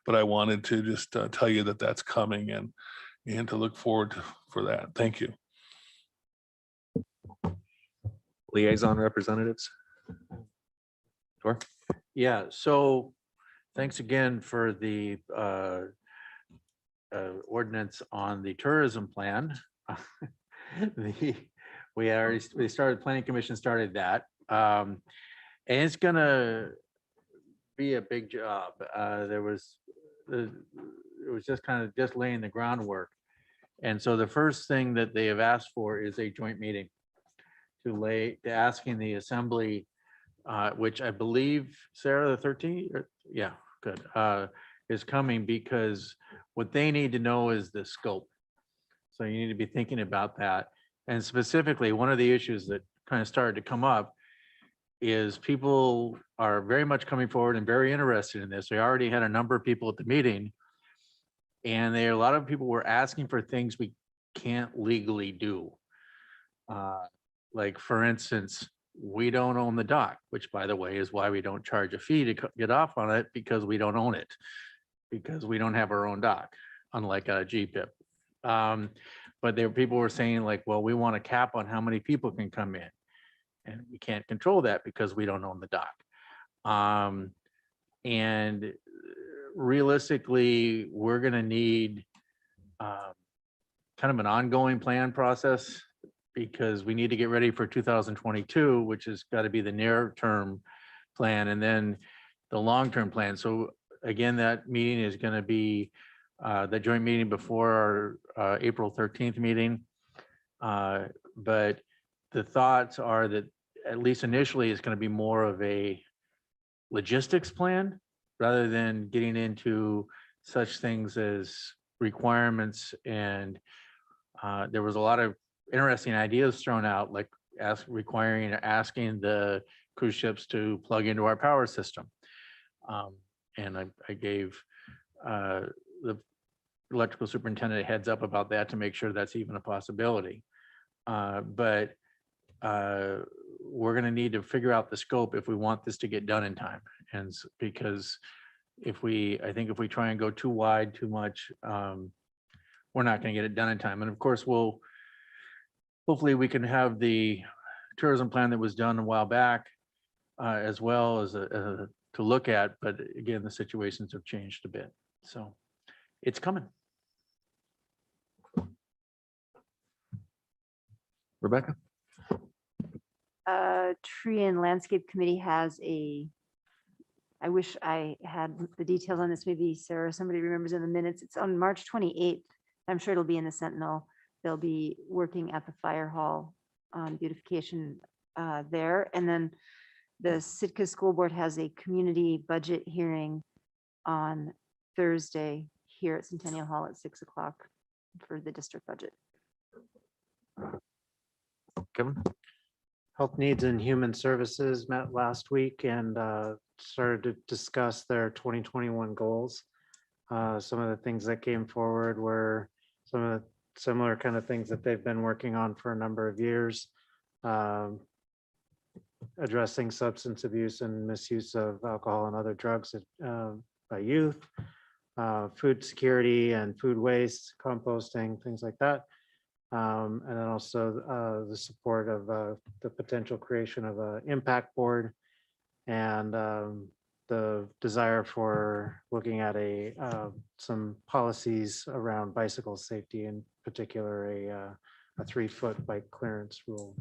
but I wanted to just tell you that that's coming and to look forward for that. Thank you. Liaison representatives? Sure. Yeah, so thanks again for the ordinance on the tourism plan. We started, Planning Commission started that. And it's gonna be a big job. It was just kind of just laying the groundwork. And so the first thing that they have asked for is a joint meeting to asking the assembly, which I believe, Sarah, the 13th, yeah, good, is coming, because what they need to know is the scope. So you need to be thinking about that. And specifically, one of the issues that kind of started to come up is people are very much coming forward and very interested in this. We already had a number of people at the meeting, and a lot of people were asking for things we can't legally do. Like, for instance, we don't own the dock, which, by the way, is why we don't charge a fee to get off on it, because we don't own it, because we don't have our own dock, unlike a GPIP. But people were saying, like, well, we want a cap on how many people can come in, and we can't control that because we don't own the dock. And realistically, we're going to need kind of an ongoing plan process, because we need to get ready for 2022, which has got to be the near term plan, and then the long-term plan. So again, that meeting is going to be the joint meeting before our April 13th meeting. But the thoughts are that, at least initially, it's going to be more of a logistics plan rather than getting into such things as requirements. And there was a lot of interesting ideas thrown out, like asking the cruise ships to plug into our power system. And I gave the electrical superintendent a heads up about that to make sure that's even a possibility. But we're going to need to figure out the scope if we want this to get done in time. And because I think if we try and go too wide, too much, we're not going to get it done in time. And of course, hopefully we can have the tourism plan that was done a while back as well as to look at. But again, the situations have changed a bit. So it's coming. Rebecca? Tree and Landscape Committee has I wish I had the details on this. Maybe Sarah, somebody remembers in the minutes. It's on March 28th. I'm sure it'll be in the Sentinel. They'll be working at the fire hall on beautification there. And then the Sitka School Board has a community budget hearing on Thursday here at Centennial Hall at 6 o'clock for the district budget. Kevin? Health Needs and Human Services met last week and started to discuss their 2021 goals. Some of the things that came forward were some of the similar kind of things that they've been working on for a number of years. Addressing substance abuse and misuse of alcohol and other drugs by youth, food security and food waste, composting, things like that. And then also the support of the potential creation of an impact board and the desire for looking at some policies around bicycle safety, in particular a 3-foot bike clearance rule.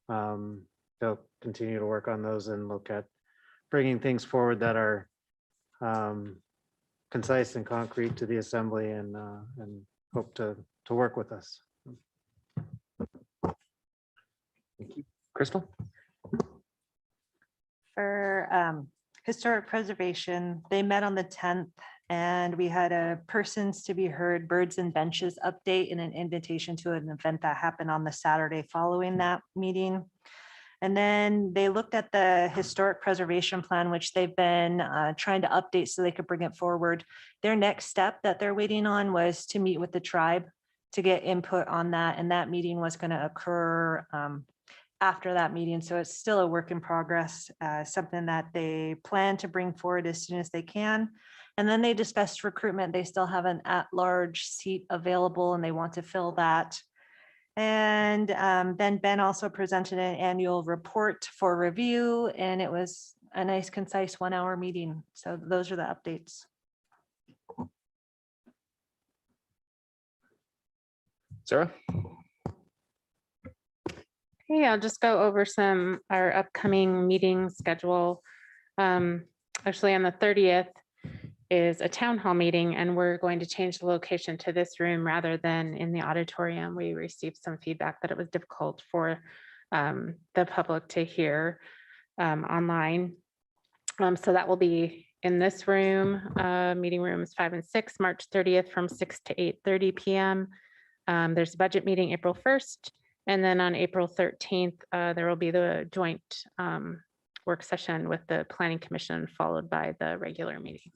They'll continue to work on those and look at bringing things forward that are concise and concrete to the assembly and hope to work with us. Thank you. Crystal? For historic preservation, they met on the 10th and we had a persons to be heard birds and benches update and an invitation to an event that happened on the Saturday following that meeting. And then they looked at the historic preservation plan, which they've been trying to update so they could bring it forward. Their next step that they're waiting on was to meet with the tribe to get input on that. And that meeting was going to occur after that meeting. So it's still a work in progress, something that they plan to bring forward as soon as they can. And then they discussed recruitment. They still have an at-large seat available and they want to fill that. And then Ben also presented an annual report for review, and it was a nice, concise 1-hour meeting. So those are the updates. Sarah? Okay, I'll just go over our upcoming meeting schedule. Actually, on the 30th is a town hall meeting, and we're going to change the location to this room rather than in the auditorium. We received some feedback that it was difficult for the public to hear online. So that will be in this room, meeting rooms 5 and 6, March 30th from 6 to 8:30 p.m. There's a budget meeting April 1st. And then on April 13th, there will be the joint work session with the Planning Commission, followed by the regular meeting.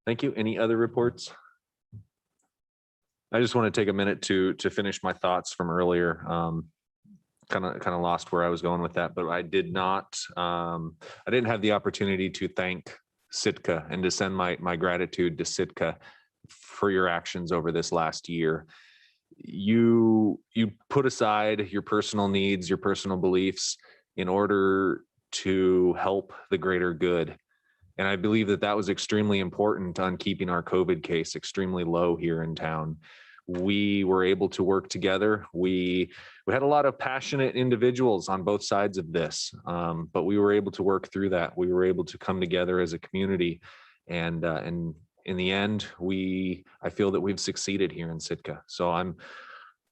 Thank you. Any other reports? I just want to take a minute to finish my thoughts from earlier. Kind of lost where I was going with that, but I didn't have the opportunity to thank Sitka and to send my gratitude to Sitka for your actions over this last year. You put aside your personal needs, your personal beliefs in order to help the greater good. And I believe that was extremely important on keeping our COVID case extremely low here in town. We were able to work together. We had a lot of passionate individuals on both sides of this, but we were able to work through that. We were able to come together as a community, and in the end, I feel that we've succeeded here in Sitka. So I'm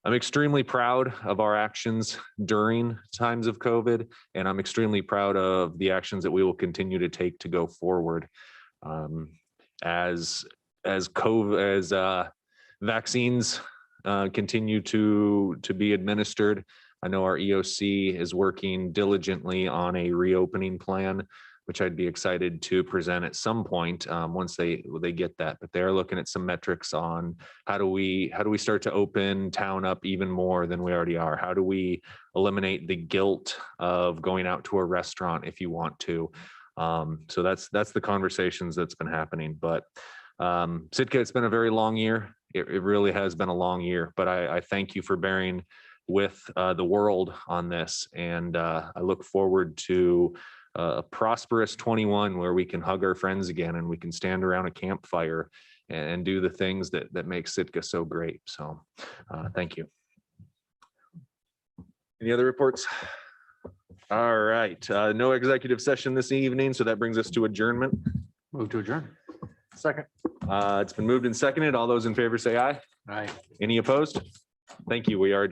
extremely proud of our actions during times of COVID, and I'm extremely proud of the actions that we will continue to take to go forward. As vaccines continue to be administered, I know our EOC is working diligently on a reopening plan, which I'd be excited to present at some point once they get that. But they're looking at some metrics on how do we start to open town up even more than we already are? How do we eliminate the guilt of going out to a restaurant if you want to? So that's the conversations that's been happening. But Sitka, it's been a very long year. It really has been a long year, but I thank you for bearing with the world on this. And I look forward to a prosperous 21 where we can hug our friends again and we can stand around a campfire and do the things that make Sitka so great. So thank you. Any other reports? All right, no executive session this evening, so that brings us to adjournment. Move to adjourn. Second. It's been moved and seconded. All those in favor say aye. Aye. Any opposed? Thank you. We are adjourned.